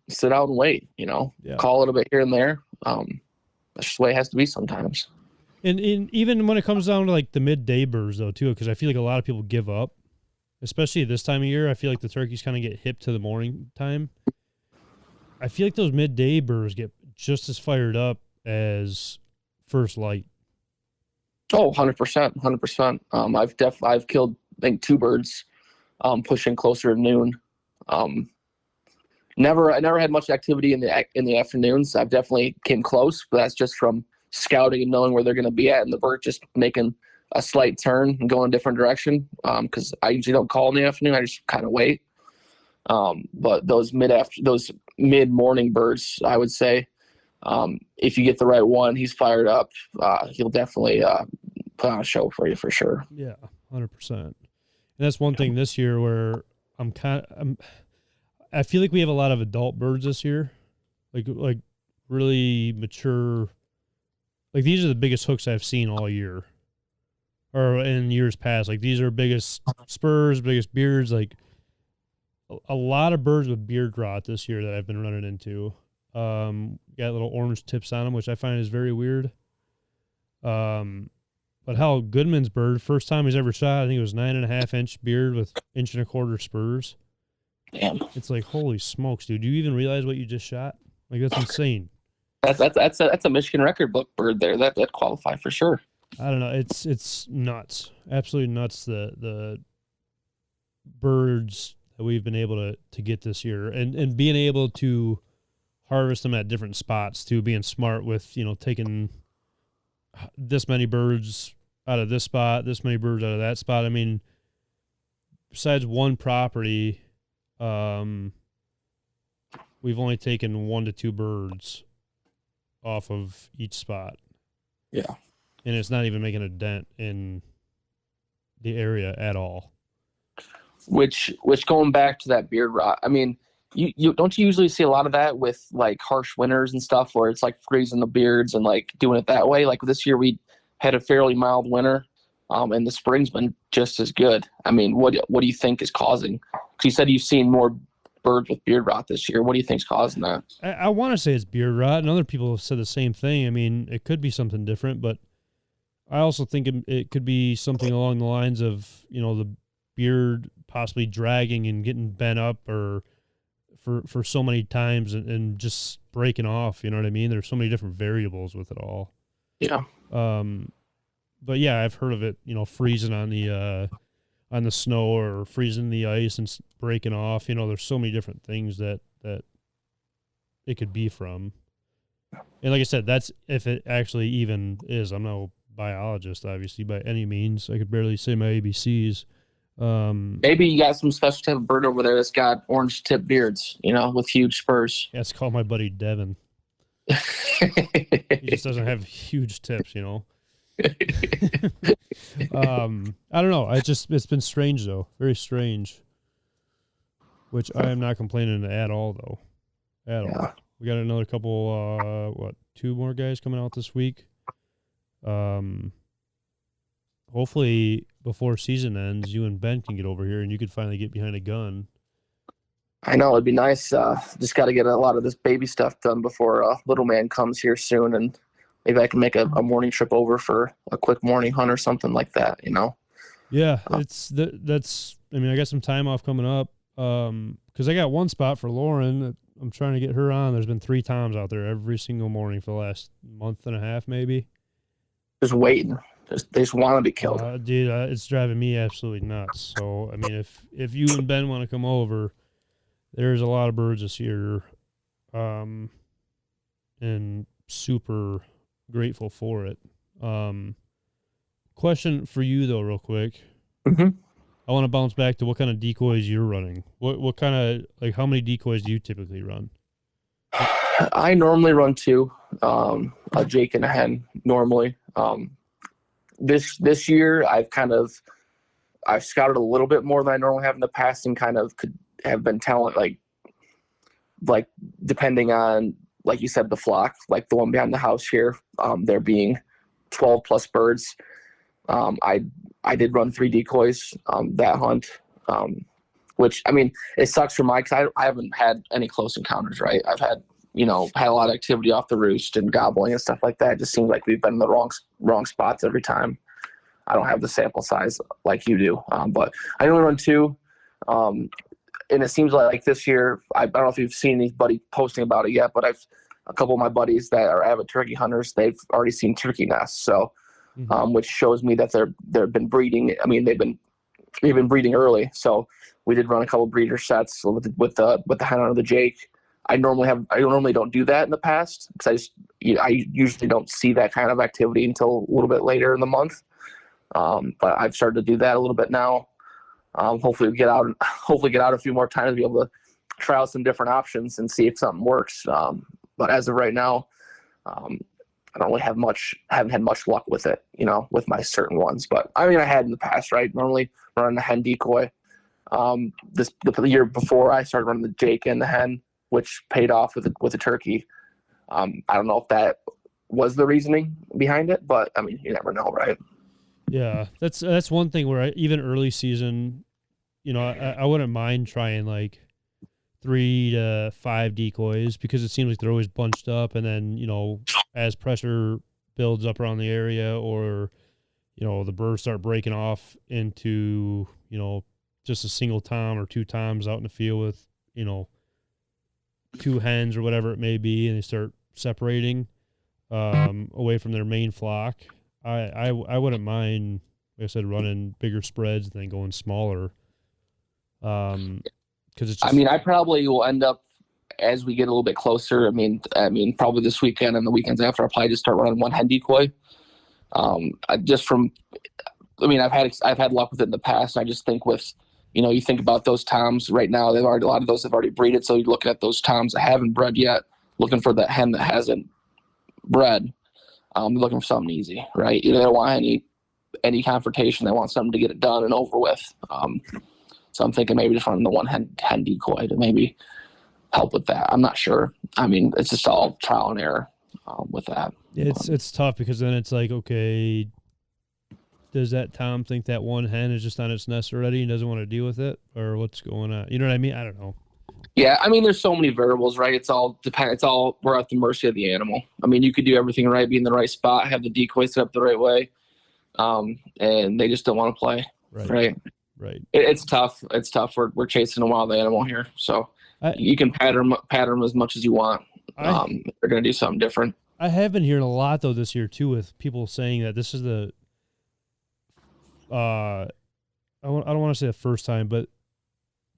[SPEAKER 2] Sit out and wait. Call it a bit here and there. That's just the way it has to be sometimes.
[SPEAKER 1] And even when it comes down to like the midday birds, though, too, because I feel like a lot of people give up, especially this time of year. I feel like the turkeys kind of get hip to the morning time. I feel like those midday birds get just as fired up as first light.
[SPEAKER 2] Oh, 100%, 100%. I've killed, I think, 2 birds, pushing closer to noon. I never had much activity in the afternoons. I've definitely came close, but that's just from scouting and knowing where they're going to be at, and the bird just making a slight turn and going a different direction. Because I usually don't call in the afternoon. I just kind of wait. But those mid morning birds, I would say, if you get the right one, he's fired up. He'll definitely put on a show for you for sure.
[SPEAKER 1] Yeah, 100%. And that's one thing this year where I feel like we have a lot of adult birds this year, like really mature. Like these are the biggest hooks I've seen all year. or in years past. Like these are biggest spurs, biggest beards. Like a lot of birds with beard rot this year that I've been running into. Got little orange tips on them, which I find is very weird. But hell, Goodman's bird, first time he's ever shot, I think it was 9.5-inch beard with 1.25-inch spurs.
[SPEAKER 2] Damn.
[SPEAKER 1] It's like, holy smokes, dude! Do you even realize what you just shot? Like that's insane.
[SPEAKER 2] That's a Michigan record book bird there. That qualify for sure.
[SPEAKER 1] I don't know. It's nuts, absolutely nuts. The birds that we've been able to get this year, and being able to harvest them at different spots too, being smart with taking this many birds out of this spot, this many birds out of that spot. I mean, besides one property, we've only taken 1 to 2 birds off of each spot.
[SPEAKER 2] Yeah.
[SPEAKER 1] And it's not even making a dent in the area at all.
[SPEAKER 2] Which going back to that beard rot, I mean, you don't you usually see a lot of that with like harsh winters and stuff where it's like freezing the beards and like doing it that way. Like this year we had a fairly mild winter, and the spring's been just as good. I mean, what do you think is causing? Because you said you've seen more birds with beard rot this year. What do you think's causing that?
[SPEAKER 1] I want to say it's beard rot, and other people have said the same thing. I mean, it could be something different, but I also think it could be something along the lines of the beard possibly dragging and getting bent up or for so many times and just breaking off, you know what I mean? There's so many different variables with it all.
[SPEAKER 2] Yeah.
[SPEAKER 1] But yeah, I've heard of it, freezing on the snow or freezing the ice and breaking off. There's so many different things that it could be from. And like I said, that's if it actually even is. I'm no biologist, obviously, by any means. I could barely say my ABCs.
[SPEAKER 2] Maybe you got some special type of bird over there that's got orange tip beards, with huge spurs.
[SPEAKER 1] Yeah, it's called my buddy Devin. He just doesn't have huge tips, I don't know. It's been strange though, very strange. Which I am not complaining at all though, all. We got another couple, 2 more guys coming out this week. Hopefully before season ends, you and Ben can get over here and you could finally get behind a gun.
[SPEAKER 2] I know, it'd be nice. Just got to get a lot of this baby stuff done before little man comes here soon, and maybe I can make a morning trip over for a quick morning hunt or something like that,
[SPEAKER 1] Yeah, that's. I mean, I got some time off coming up because I got one spot for Lauren that I'm trying to get her on. There's been 3 times out there every single morning for the last month and a half, maybe.
[SPEAKER 2] Just waiting. They just want to be killed.
[SPEAKER 1] Dude, it's driving me absolutely nuts. So, I mean, if you and Ben want to come over, there's a lot of birds this year, and super grateful for it. Question for you, though, real quick.
[SPEAKER 2] Mm-hmm.
[SPEAKER 1] I want to bounce back to what kind of decoys you're running. What kind of, like, how many decoys do you typically run?
[SPEAKER 2] I normally run 2, a Jake and a hen, normally. This year I've scouted a little bit more than I normally have in the past, and kind of could have been telling like depending on, like you said, the flock, like the one behind the house here, there being 12 plus birds. I did run 3 decoys that hunt, which, I mean, it sucks for because I haven't had any close encounters, right? I've had a lot of activity off the roost and gobbling and stuff like that. It just seems like we've been in the wrong spots every time. I don't have the sample size like you do, but I only run 2. And it seems like this year, I don't know if you've seen anybody posting about it yet, but a couple of my buddies that are avid turkey hunters, they've already seen turkey nests. So, which shows me that they've been breeding. I mean, they've been breeding early. So we did run a couple breeder sets with the hen under the Jake. I normally don't do that in the past because I usually don't see that kind of activity until a little bit later in the month. But I've started to do that a little bit now. Hopefully get out a few more times to be able to try out some different options and see if something works. But as of right now, I don't really haven't had much luck with it, with my certain ones. But I mean, I had in the past, right? Normally running the hen decoy. The year before, I started running the Jake and the hen, which paid off with the turkey. I don't know if that was the reasoning behind it, but I mean, you never know, right?
[SPEAKER 1] Yeah, that's one thing where even early season, I wouldn't mind trying like 3 to 5 decoys because it seems like they're always bunched up, and then as pressure builds up around the area, or the birds start breaking off into just a single tom or 2 toms out in the field with 2 hens or whatever it may be, and they start separating away from their main flock. I wouldn't mind, like I said, running bigger spreads than going smaller. Because it's
[SPEAKER 2] I
[SPEAKER 1] just
[SPEAKER 2] mean, I probably will end up as we get a little bit closer. Probably this weekend and the weekends after, I'll probably just start running one hen decoy. I've had luck with it in the past. I just think with, you think about those toms right now, a lot of those have already breeded. So you're looking at those toms that haven't bred yet, looking for that hen that hasn't bred. Looking for something easy, right? You don't want any confrontation. They want something to get it done and over with. So I'm thinking maybe just running the one hen decoy to maybe help with that. I'm not sure. I mean, it's just all trial and error with that.
[SPEAKER 1] it's tough because then it's like, okay, does that tom think that one hen is just on its nest already and doesn't want to deal with it, or what's going on? You know what I mean? I don't know.
[SPEAKER 2] Yeah, I mean, there's so many variables, right? It's all we're at the mercy of the animal. I mean, you could do everything right, be in the right spot, have the decoy set up the right way, and they just don't want to play, right?
[SPEAKER 1] Right.
[SPEAKER 2] It's tough. It's tough. We're chasing a wild animal here, so you can pattern them as much as you want. They're going to do something different.
[SPEAKER 1] I have been hearing a lot though this year too, with people saying that this is the I don't want to say the first time, but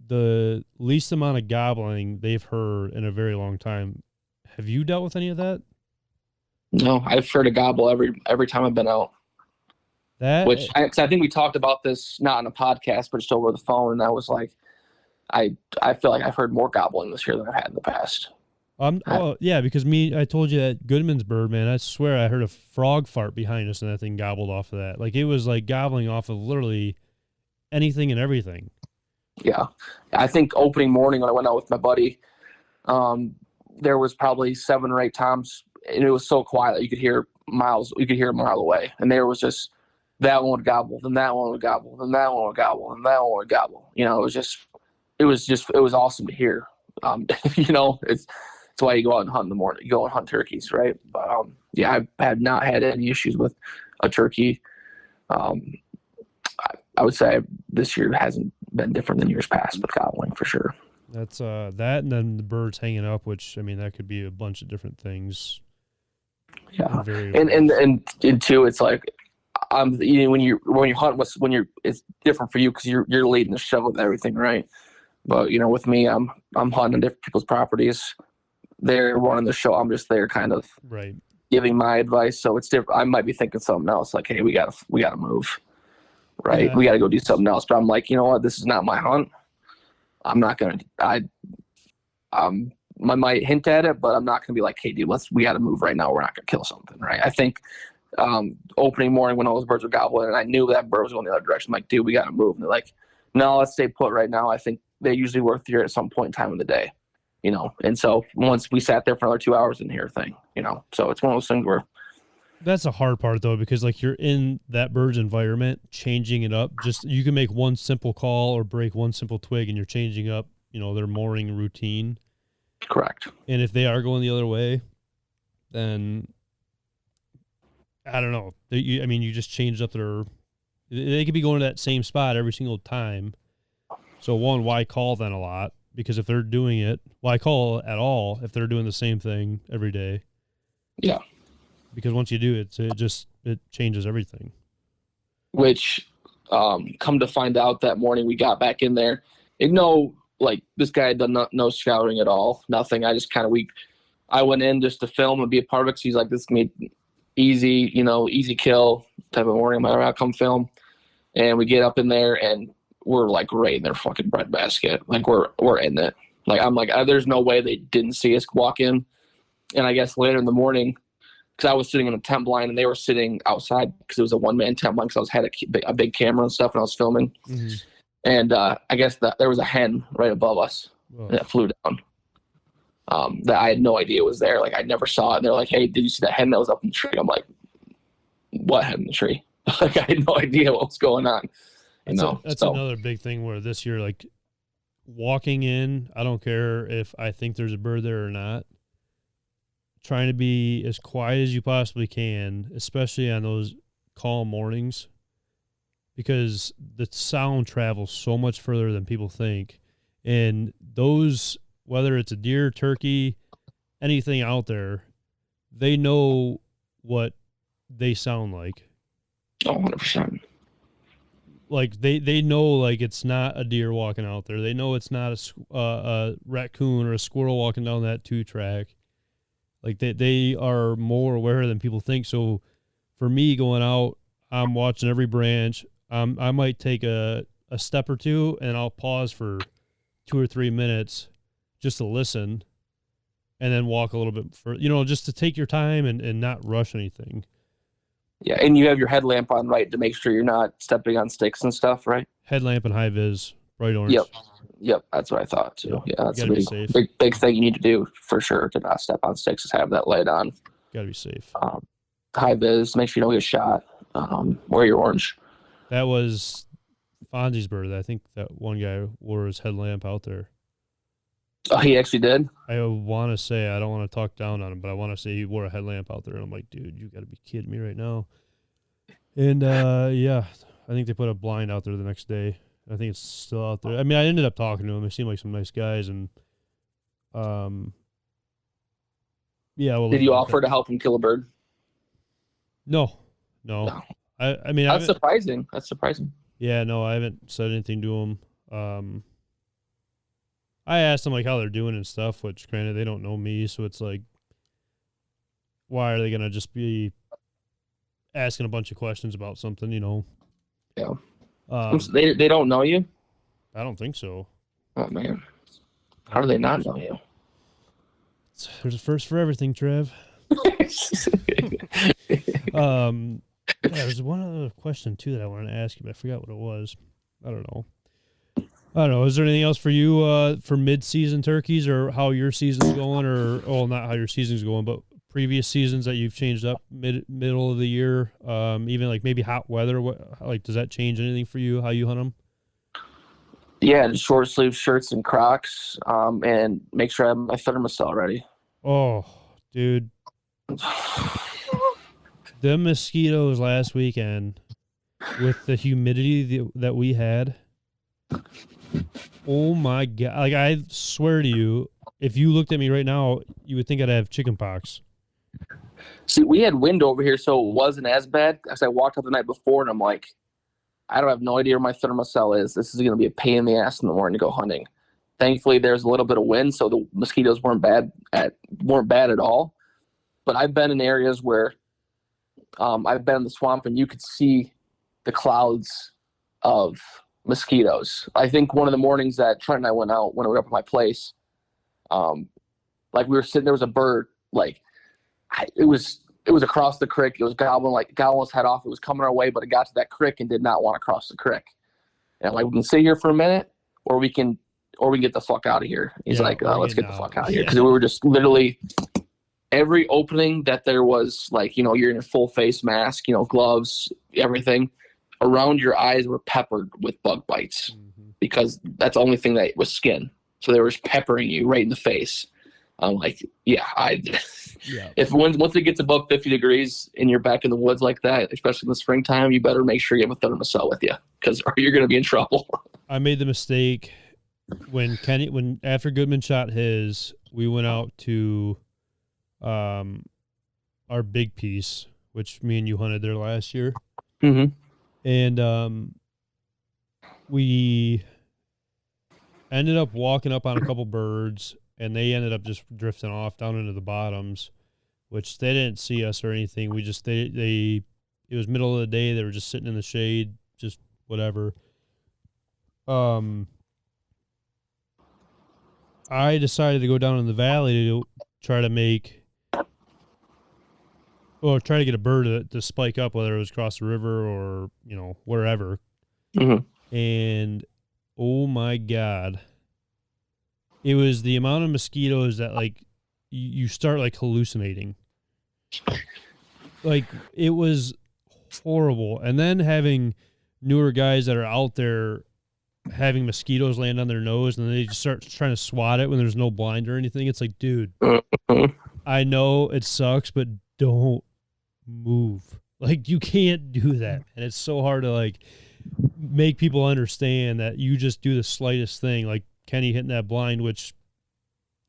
[SPEAKER 1] the least amount of gobbling they've heard in a very long time. Have you dealt with any of that?
[SPEAKER 2] No, I've heard a gobble every time I've been out. Cause I think we talked about this not on a podcast, but just over the phone, and I was like, I feel like I've heard more gobbling this year than I've had in the past.
[SPEAKER 1] Yeah, because I told you that Goodman's bird, man, I swear I heard a frog fart behind us and that thing gobbled off of that. Like it was like gobbling off of literally anything and everything.
[SPEAKER 2] Yeah. I think opening morning when I went out with my buddy, there was probably 7 or 8 toms, and it was so quiet that you could hear a mile away. And there was just that one would gobble, then that one would gobble, then that one would gobble, and that one would gobble. It was awesome to hear. It's why you go out and hunt in the morning. You go and hunt turkeys, right? But I have not had any issues with a turkey. I would say this year hasn't been different than years past with gobbling for sure.
[SPEAKER 1] That's that, and then the birds hanging up, which I mean that could be a bunch of different things.
[SPEAKER 2] Yeah, and two, it's like when you hunt, it's different for you because you're leading the show with everything, right? But with me, I'm hunting on different people's properties. They're running the show. I'm just there, kind of giving my advice. So it's different. I might be thinking something else, like, hey, we gotta move, right? Yeah. We gotta go do something else. But I'm like, you know what? This is not my hunt. I'm not gonna. I might hint at it, but I'm not gonna be like, hey, dude, we gotta move right now. We're not gonna kill something, right? I think opening morning when all those birds were gobbling, and I knew that bird was going the other direction. I'm like, dude, we gotta move. And they're like, no, let's stay put right now. I think they usually work here at some point in time of the day. And so once we sat there for another 2 hours, didn't hear a thing, so it's one of those things where.
[SPEAKER 1] That's a hard part though, because like you're in that bird's environment, changing it up. Just you can make one simple call or break one simple twig, and you're changing up, their mooring routine.
[SPEAKER 2] Correct.
[SPEAKER 1] And if they are going the other way, then I don't know. You just changed up they could be going to that same spot every single time. So one, why call then a lot? Because if they're doing it, why call at all if they're doing the same thing every day?
[SPEAKER 2] Yeah.
[SPEAKER 1] Because once you do it, it changes everything.
[SPEAKER 2] Which, come to find out that morning we got back in there, this guy had done no scouting at all, nothing. I just I went in just to film and be a part of it. 'Cause he's like, this is gonna be easy, easy kill type of morning. I'm like, all right, I'll come film. And we get up in there and we're like right in their fucking breadbasket. Like we're in it. Like I'm like, there's no way they didn't see us walk in. And I guess later in the morning, because I was sitting in a tent blind and they were sitting outside because it was a one-man tent blind because I had a big camera and stuff and I was filming. Mm-hmm. And I guess there was a hen right above us that flew down. That I had no idea was there. Like I never saw it. And they're like, hey, did you see that hen that was up in the tree? I'm like, what hen in the tree? Like I had no idea what was going on.
[SPEAKER 1] That's another big thing where this year, like walking in, I don't care if I think there's a bird there or not. Trying to be as quiet as you possibly can, especially on those calm mornings, because the sound travels so much further than people think. And those, whether it's a deer, turkey, anything out there, they know what they sound like.
[SPEAKER 2] Oh, 100%.
[SPEAKER 1] Like they know, like it's not a deer walking out there. They know it's not a raccoon or a squirrel walking down that 2-track. Like they are more aware than people think. So for me going out, I'm watching every branch. I might take a step or two and I'll pause for 2 or 3 minutes just to listen and then walk a little bit further, just to take your time and not rush anything.
[SPEAKER 2] Yeah, and you have your headlamp on, right, to make sure you're not stepping on sticks and stuff, right?
[SPEAKER 1] Headlamp and high vis, bright orange.
[SPEAKER 2] Yep, that's what I thought too.
[SPEAKER 1] Yep.
[SPEAKER 2] Yeah, that's a big thing you need to do for sure to not step on sticks is have that light on.
[SPEAKER 1] Gotta be safe.
[SPEAKER 2] High vis, make sure you don't get shot. Wear your orange. That
[SPEAKER 1] was Fonzie's bird. I think that one guy wore his headlamp out there.
[SPEAKER 2] Oh, he actually did?
[SPEAKER 1] I want to say, I don't want to talk down on him, but I want to say he wore a headlamp out there. And I'm like, dude, you got to be kidding me right now. And, yeah, I think they put a blind out there the next day. I think it's still out there. I mean, I ended up talking to them. They seemed like some nice guys. And, yeah. Well,
[SPEAKER 2] did you offer to help him kill a bird?
[SPEAKER 1] No. I mean,
[SPEAKER 2] that's surprising.
[SPEAKER 1] Yeah, no, I haven't said anything to them. I asked them like how they're doing and stuff, which granted they don't know me, so it's like, why are they gonna just be asking a bunch of questions about something,
[SPEAKER 2] Yeah. They don't know you?
[SPEAKER 1] I don't think so.
[SPEAKER 2] Oh man, how do they not know you?
[SPEAKER 1] There's a first for everything, Trev. There's one other question too that I wanted to ask you, but I forgot what it was. I don't know. Is there anything else for you for mid-season turkeys, or how your season's going, or not how your season's going, but previous seasons that you've changed up middle of the year, even like maybe hot weather? Does that change anything for you? How you hunt them?
[SPEAKER 2] Yeah, short sleeve shirts and Crocs, and make sure I have my thermocell ready.
[SPEAKER 1] Oh, dude, the mosquitoes last weekend with the humidity that we had. Oh my God. Like, I swear to you, if you looked at me right now, you would think I'd have chicken pox.
[SPEAKER 2] See, we had wind over here, so it wasn't as bad. As I walked out the night before, and I'm like, I don't have no idea where my thermocell is. This is going to be a pain in the ass in the morning to go hunting. Thankfully, there's a little bit of wind, so the mosquitoes weren't bad at all. But I've been in areas where I've been in the swamp, and you could see the clouds of mosquitoes. I think one of the mornings that Trent and I went out, when we were up at my place, like we were sitting, there was a bird, like it was across the creek. It was gobbling its head off. It was coming our way, but it got to that creek and did not want to cross the creek. And I'm like, we can sit here for a minute, or we can get the fuck out of here. He's like, let's get the fuck out of here. Because we were just literally every opening that there was, like, you're in a full face mask, gloves, everything. Around your eyes were peppered with bug bites, because that's the only thing that was skin. So they were just peppering you right in the face. I'm like, if once it gets above 50 degrees and you're back in the woods like that, especially in the springtime, you better make sure you have a thermocell with you, because you're going to be in trouble.
[SPEAKER 1] I made the mistake when after Goodman shot his, we went out to our big piece, which me and you hunted there last year.
[SPEAKER 2] Mm-hmm.
[SPEAKER 1] And we ended up walking up on a couple birds, and they ended up just drifting off down into the bottoms, which they didn't see us or anything. We just, it was middle of the day. They were just sitting in the shade, just whatever. I decided to go down in the valley to try to try to get a bird to spike up, whether it was across the river or, wherever.
[SPEAKER 2] Mm-hmm.
[SPEAKER 1] And oh my God, it was the amount of mosquitoes that, like, you start like hallucinating. Like, it was horrible. And then having newer guys that are out there having mosquitoes land on their nose, and then they just start trying to swat it when there's no blind or anything. It's like, dude, I know it sucks, but don't move. Like, you can't do that. And it's so hard to like make people understand that you just do the slightest thing, like Kenny hitting that blind, which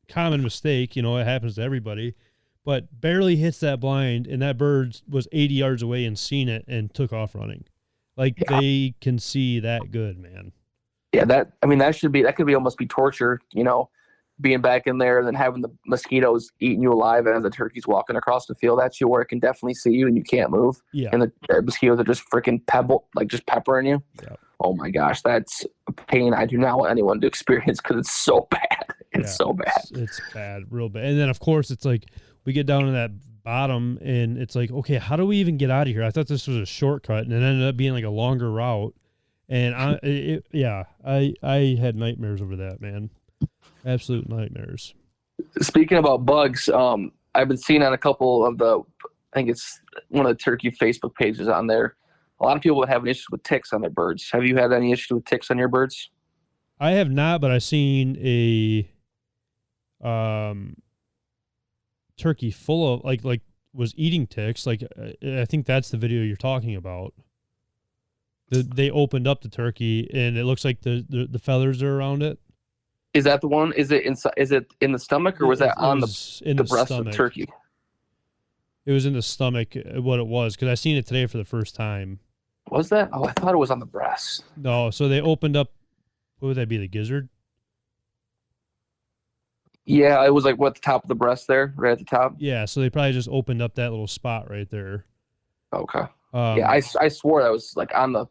[SPEAKER 1] common mistake, you know, it happens to everybody, but barely hits that blind, and that bird was 80 yards away and seen it and took off running. Like, they can see that good, man.
[SPEAKER 2] Yeah, that could be almost be torture, you know, being back in there and then having the mosquitoes eating you alive as the turkey's walking across the field at you, where it can definitely see you and you can't move.
[SPEAKER 1] Yeah.
[SPEAKER 2] And the mosquitoes are just freaking just peppering you.
[SPEAKER 1] Yeah.
[SPEAKER 2] Oh my gosh, that's a pain I do not want anyone to experience, because it's so bad. It's so bad.
[SPEAKER 1] It's bad, real bad. And then, of course, it's like we get down to that bottom, and it's like, okay, how do we even get out of here? I thought this was a shortcut, and it ended up being like a longer route. And I had nightmares over that, man. Absolute nightmares.
[SPEAKER 2] Speaking about bugs, I've been seeing on a couple of I think it's one of the turkey Facebook pages on there, a lot of people would have an issue with ticks on their birds. Have you had any issue with ticks on your birds?
[SPEAKER 1] I have not, but I've seen a turkey full of like was eating ticks. Like, I think that's the video you're talking about. They opened up the turkey, and it looks like the feathers are around it.
[SPEAKER 2] Is that the one? Is it inside? Is it in the stomach, or was that on the breast of the turkey?
[SPEAKER 1] It was in the stomach. What it was, because I seen it today for the first time.
[SPEAKER 2] Was that? Oh, I thought it was on the breast.
[SPEAKER 1] No, so they opened up. What would that be? The gizzard?
[SPEAKER 2] Yeah, it was like what, the top of the breast there, right at the top.
[SPEAKER 1] Yeah, so they probably just opened up that little spot right there.
[SPEAKER 2] Okay. Yeah, I swore that was like on the.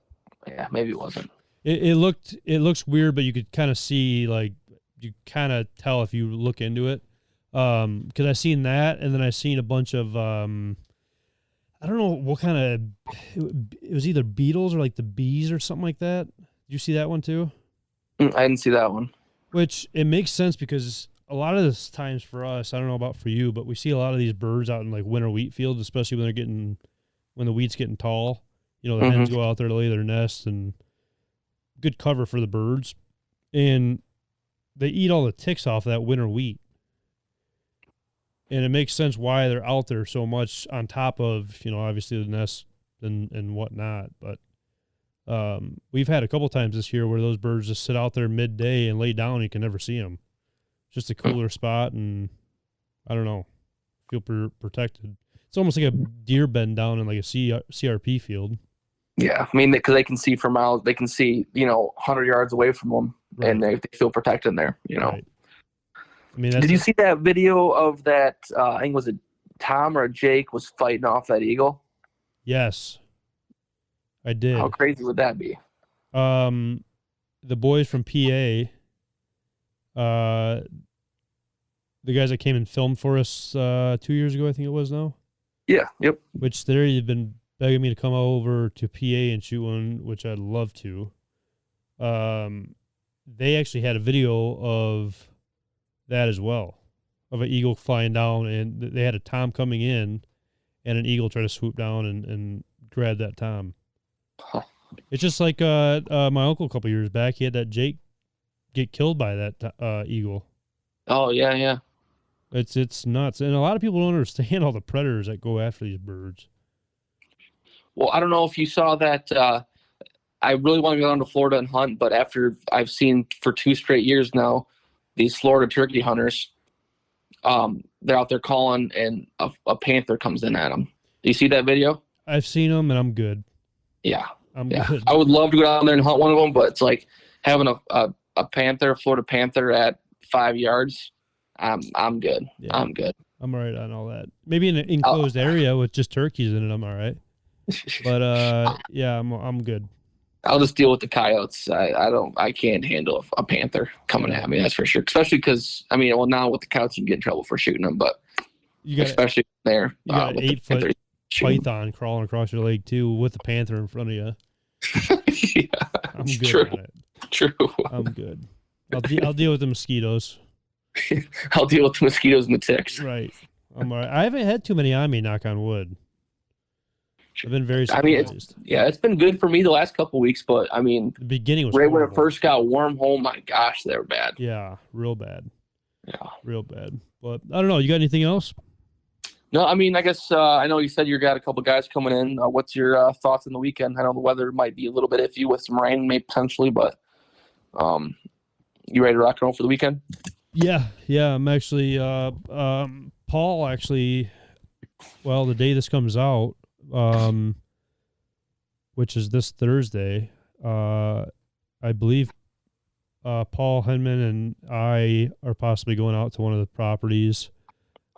[SPEAKER 2] Yeah, maybe it wasn't.
[SPEAKER 1] It looks weird, but you could kind of see, like, you kind of tell if you look into it. Because I seen that, and then I seen a bunch of I don't know what kind of, it was either beetles or like the bees or something like that. Did you see that one too?
[SPEAKER 2] I didn't see that one. Which
[SPEAKER 1] it makes sense, because a lot of this times for us, I don't know about for you, but we see a lot of these birds out in like winter wheat fields, especially when the wheat's getting tall. You know, the hens go out there to lay their nests, and good cover for the birds. And they eat all the ticks off of that winter wheat. And it makes sense why they're out there so much on top of, you know, obviously the nest and whatnot. But we've had a couple times this year where those birds just sit out there midday and lay down, and you can never see them. Just a cooler spot, and I don't know, feel protected. It's almost like a deer bend down in like a CRP field. Yeah, I mean, because they can see for miles. They can see, 100 yards away from them, right. And they feel protected there, Right. I mean, did you see that video of that, I think, was it Tom or Jake was fighting off that eagle? Yes, I did. How crazy would that be? The boys from PA, the guys that came and filmed for us 2 years ago, I think it was now. Yeah, yep. Which they've been begging me to come over to PA and shoot one, which I'd love to. They actually had a video of that as well, of an eagle flying down, and they had a tom coming in, and an eagle try to swoop down and grab that tom. Huh. It's just like my uncle a couple years back. He had that Jake get killed by that eagle. Oh, yeah, yeah. It's nuts. And a lot of people don't understand all the predators that go after these birds. Well, I don't know if you saw that. I really want to go down to Florida and hunt, but after I've seen for 2 straight years now, these Florida turkey hunters, they're out there calling, and a panther comes in at them. Do you see that video? I've seen them, and I'm good. Yeah. I'm good. I would love to go down there and hunt one of them, but it's like having a panther, Florida panther at 5 yards. I'm good. Yeah. I'm good. I'm all right on all that. Maybe in an enclosed area with just turkeys in it, I'm all right. But yeah, I'm good. I'll just deal with the coyotes. I can't handle a panther coming at me. That's for sure. Especially because now with the coyotes you can get in trouble for shooting them, but especially there. You got an 8-foot python crawling across your leg too, with the panther in front of you. Yeah, I'm good. True. On it. True. I'm good. I'll deal with the mosquitoes. I'll deal with the mosquitoes and the ticks. Right. I'm all right. I haven't had too many on me, knock on wood. I've been very
[SPEAKER 2] I mean,
[SPEAKER 1] surprised.
[SPEAKER 2] it's been good for me the last couple weeks, but I mean,
[SPEAKER 1] The beginning was
[SPEAKER 2] right
[SPEAKER 1] horrible.
[SPEAKER 2] when it first got warm, oh my gosh, they were bad.
[SPEAKER 1] Yeah, real bad.
[SPEAKER 2] Yeah.
[SPEAKER 1] Real bad. But I don't know. You got anything else?
[SPEAKER 2] No, I mean, I guess I know you said you got a couple guys coming in. What's your thoughts on the weekend? I know the weather might be a little bit iffy with some rain, maybe potentially, but you ready to rock and roll for the weekend?
[SPEAKER 1] Yeah. I'm actually Paul actually, well, the day this comes out, which is this Thursday, I believe Paul Henman and I are possibly going out to one of the properties.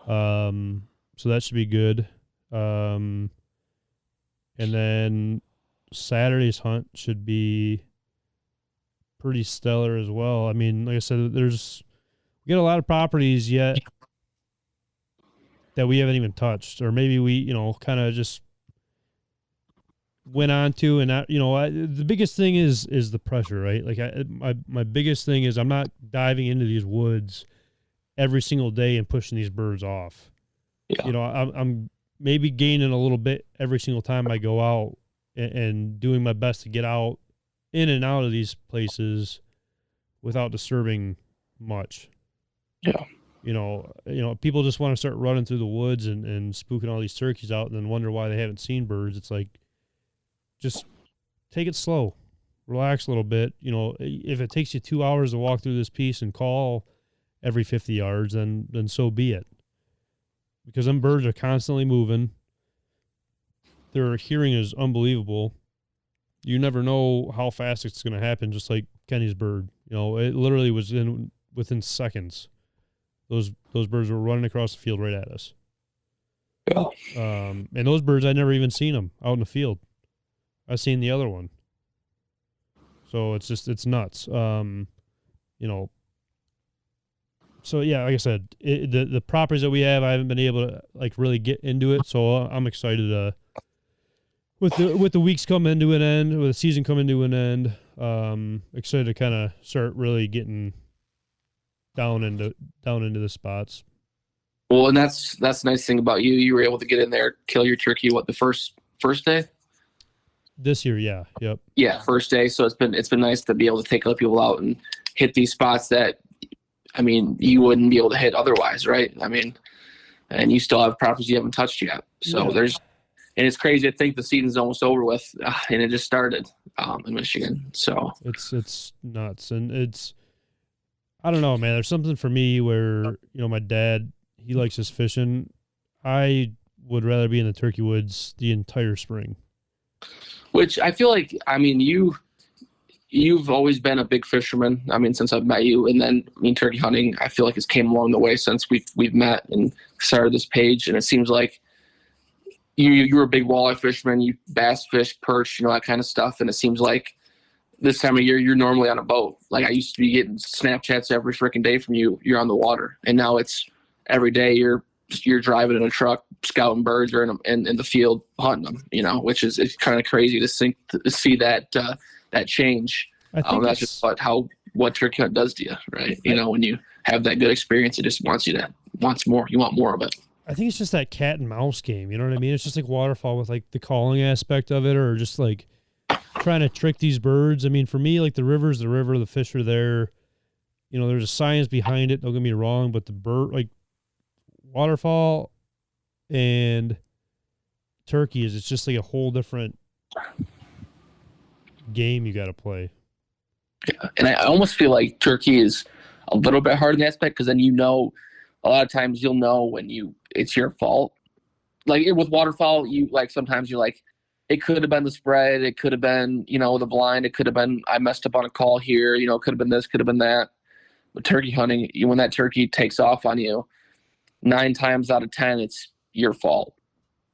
[SPEAKER 1] So that should be good. And then Saturday's hunt should be pretty stellar as well. I mean, like I said, we got a lot of properties yet that we haven't even touched, or maybe we, kind of just went on to, and the biggest thing is the pressure, right? Like my biggest thing is I'm not diving into these woods every single day and pushing these birds off.
[SPEAKER 2] Yeah.
[SPEAKER 1] I'm maybe gaining a little bit every single time I go out and doing my best to get out in and out of these places without disturbing much.
[SPEAKER 2] Yeah.
[SPEAKER 1] People just want to start running through the woods and spooking all these turkeys out and then wonder why they haven't seen birds. It's like, just take it slow, relax a little bit. If it takes you 2 hours to walk through this piece and call every 50 yards, then so be it. Because them birds are constantly moving. Their hearing is unbelievable. You never know how fast it's going to happen, just like Kenny's bird. It literally was within seconds. Those birds were running across the field right at us.
[SPEAKER 2] Yeah.
[SPEAKER 1] And those birds, I'd never even seen them out in the field. I've seen the other one. So it's nuts. So yeah, like I said, the properties that we have, I haven't been able to really get into it. So I'm excited with the weeks coming to an end, with the season coming to an end. Excited to kind of start really getting down into the spots.
[SPEAKER 2] Well, and that's the nice thing about you. You were able to get in there, kill your turkey. What, the first day?
[SPEAKER 1] This year, yeah, yep.
[SPEAKER 2] Yeah, first day. So it's been nice to be able to take other people out and hit these spots that, I mean, you wouldn't be able to hit otherwise, right? I mean, and you still have properties you haven't touched yet. So and it's crazy to think the season's almost over with, and it just started in Michigan. So
[SPEAKER 1] it's nuts, and I don't know, man. There's something for me where my dad, he likes his fishing. I would rather be in the turkey woods the entire spring.
[SPEAKER 2] Which I feel like, I mean, you've always been a big fisherman. I mean, since I've met you, and then turkey hunting, I feel like it's came along the way since we've met and started this page. And it seems like you're a big walleye fisherman. You bass fish, perch, that kind of stuff. And it seems like this time of year you're normally on a boat. Like I used to be getting Snapchats every freaking day from you. You're on the water, and now it's every day you're driving in a truck, scouting birds, or in the field hunting them. Which is it's kind of crazy to see that change.
[SPEAKER 1] I think
[SPEAKER 2] that's just what turkey hunt does to you, right? When you have that good experience, it just wants more. You want more of it.
[SPEAKER 1] I think it's just that cat and mouse game. You know what I mean? It's just like waterfowl with the calling aspect of it, or just trying to trick these birds. I mean, for me, the river's the river, the fish are there. There's a science behind it. Don't get me wrong, but the bird, waterfowl and turkey it's just a whole different game you got to play.
[SPEAKER 2] Yeah, and I almost feel like turkey is a little bit hard in that aspect, because then a lot of times you'll know when it's your fault. Like with waterfowl, sometimes you're like, it could have been the spread, it could have been the blind, it could have been I messed up on a call here, it could have been this, could have been that. But turkey hunting, when that turkey takes off on you, 9 times out of 10 it's your fault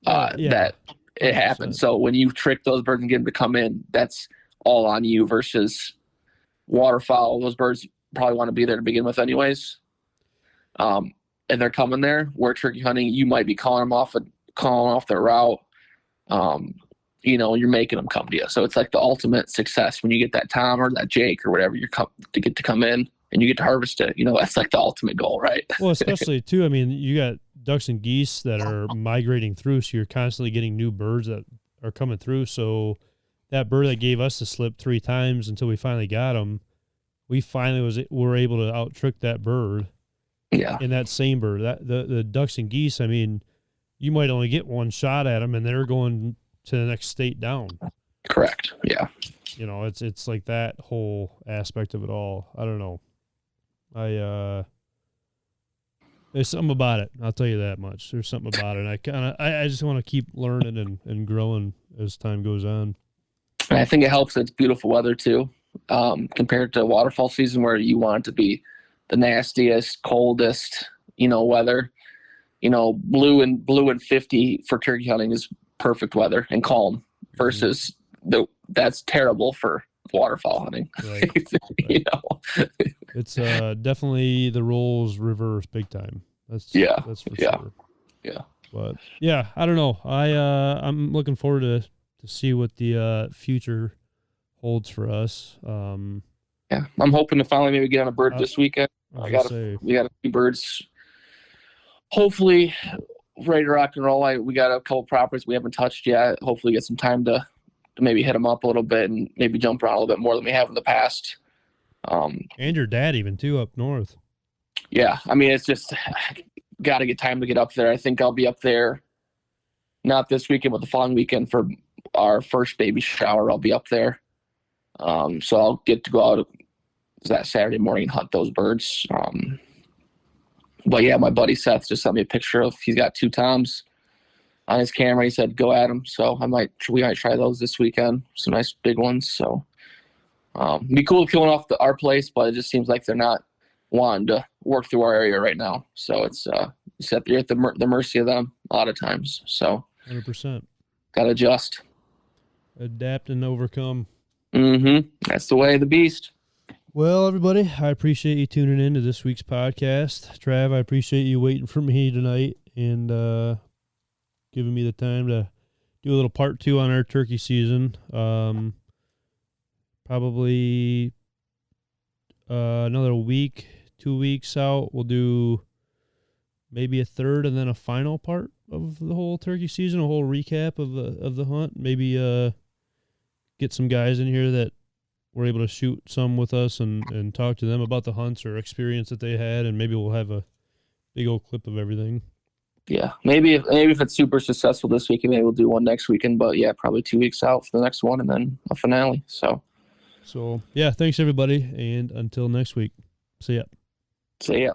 [SPEAKER 2] that it happened. So when you trick those birds and get them to come in, that's all on you, versus waterfowl. Those birds probably want to be there to begin with anyways, and they're coming there. Where turkey hunting, you might be calling off their route. You're making them come to you. So it's like the ultimate success when you get that Tom or that Jake or whatever to get to come in and you get to harvest it. That's like the ultimate goal, right?
[SPEAKER 1] Well, especially too, I mean, you got ducks and geese that are migrating through, so you're constantly getting new birds that are coming through. So that bird that gave us the slip 3 times until we finally got him, we finally were able to out trick that bird.
[SPEAKER 2] Yeah.
[SPEAKER 1] And that same bird, that the ducks and geese, I mean, you might only get one shot at them and they're going to the next state down.
[SPEAKER 2] Correct. Yeah.
[SPEAKER 1] You know, it's like that whole aspect of it all. I don't know. There's something about it. I'll tell you that much. There's something about it. And I just want to keep learning and growing as time goes on.
[SPEAKER 2] And I think it helps that it's beautiful weather too, compared to waterfowl season where you want it to be the nastiest, coldest, weather. Blue and 50 for turkey hunting is perfect weather and calm versus that's terrible for waterfowl hunting.
[SPEAKER 1] Right. It's definitely the roles reverse big time. That's for sure.
[SPEAKER 2] Yeah.
[SPEAKER 1] But yeah, I don't know. I'm looking forward to see what the future holds for us.
[SPEAKER 2] Yeah, I'm hoping to finally maybe get on a bird this weekend. We got a few birds. Hopefully, ready to rock and roll. We got a couple properties we haven't touched yet. Hopefully, get some time to maybe hit them up a little bit and maybe jump around a little bit more than we have in the past.
[SPEAKER 1] And your dad even too up north.
[SPEAKER 2] Yeah, I mean it's just got to get time to get up there. I think I'll be up there, not this weekend, but the following weekend for our first baby shower. I'll be up there, so I'll get to go out that Saturday morning and hunt those birds. But yeah, my buddy Seth just sent me a picture of he's got 2 toms on his camera. He said go at them, so we might try those this weekend. Some nice big ones. So it'd be cool killing off our place, but it just seems like they're not wanting to work through our area right now. So it's you're at the mercy of them a lot of times. So
[SPEAKER 1] 100%.
[SPEAKER 2] Got to adjust,
[SPEAKER 1] adapt, and overcome.
[SPEAKER 2] That's the way of the beast.
[SPEAKER 1] Well, everybody, I appreciate you tuning in to this week's podcast. Trav, I appreciate you waiting for me tonight and giving me the time to do a little part 2 on our turkey season. Probably another week, 2 weeks out, we'll do maybe a third and then a final part of the whole turkey season, a whole recap of the hunt. Maybe get some guys in here that were able to shoot some with us and talk to them about the hunts or experience that they had, and maybe we'll have a big old clip of everything.
[SPEAKER 2] Yeah, maybe if it's super successful this weekend, maybe we'll do one next weekend. But yeah, probably 2 weeks out for the next one, and then a finale. So
[SPEAKER 1] yeah, thanks everybody, and until next week, see ya.
[SPEAKER 2] See ya.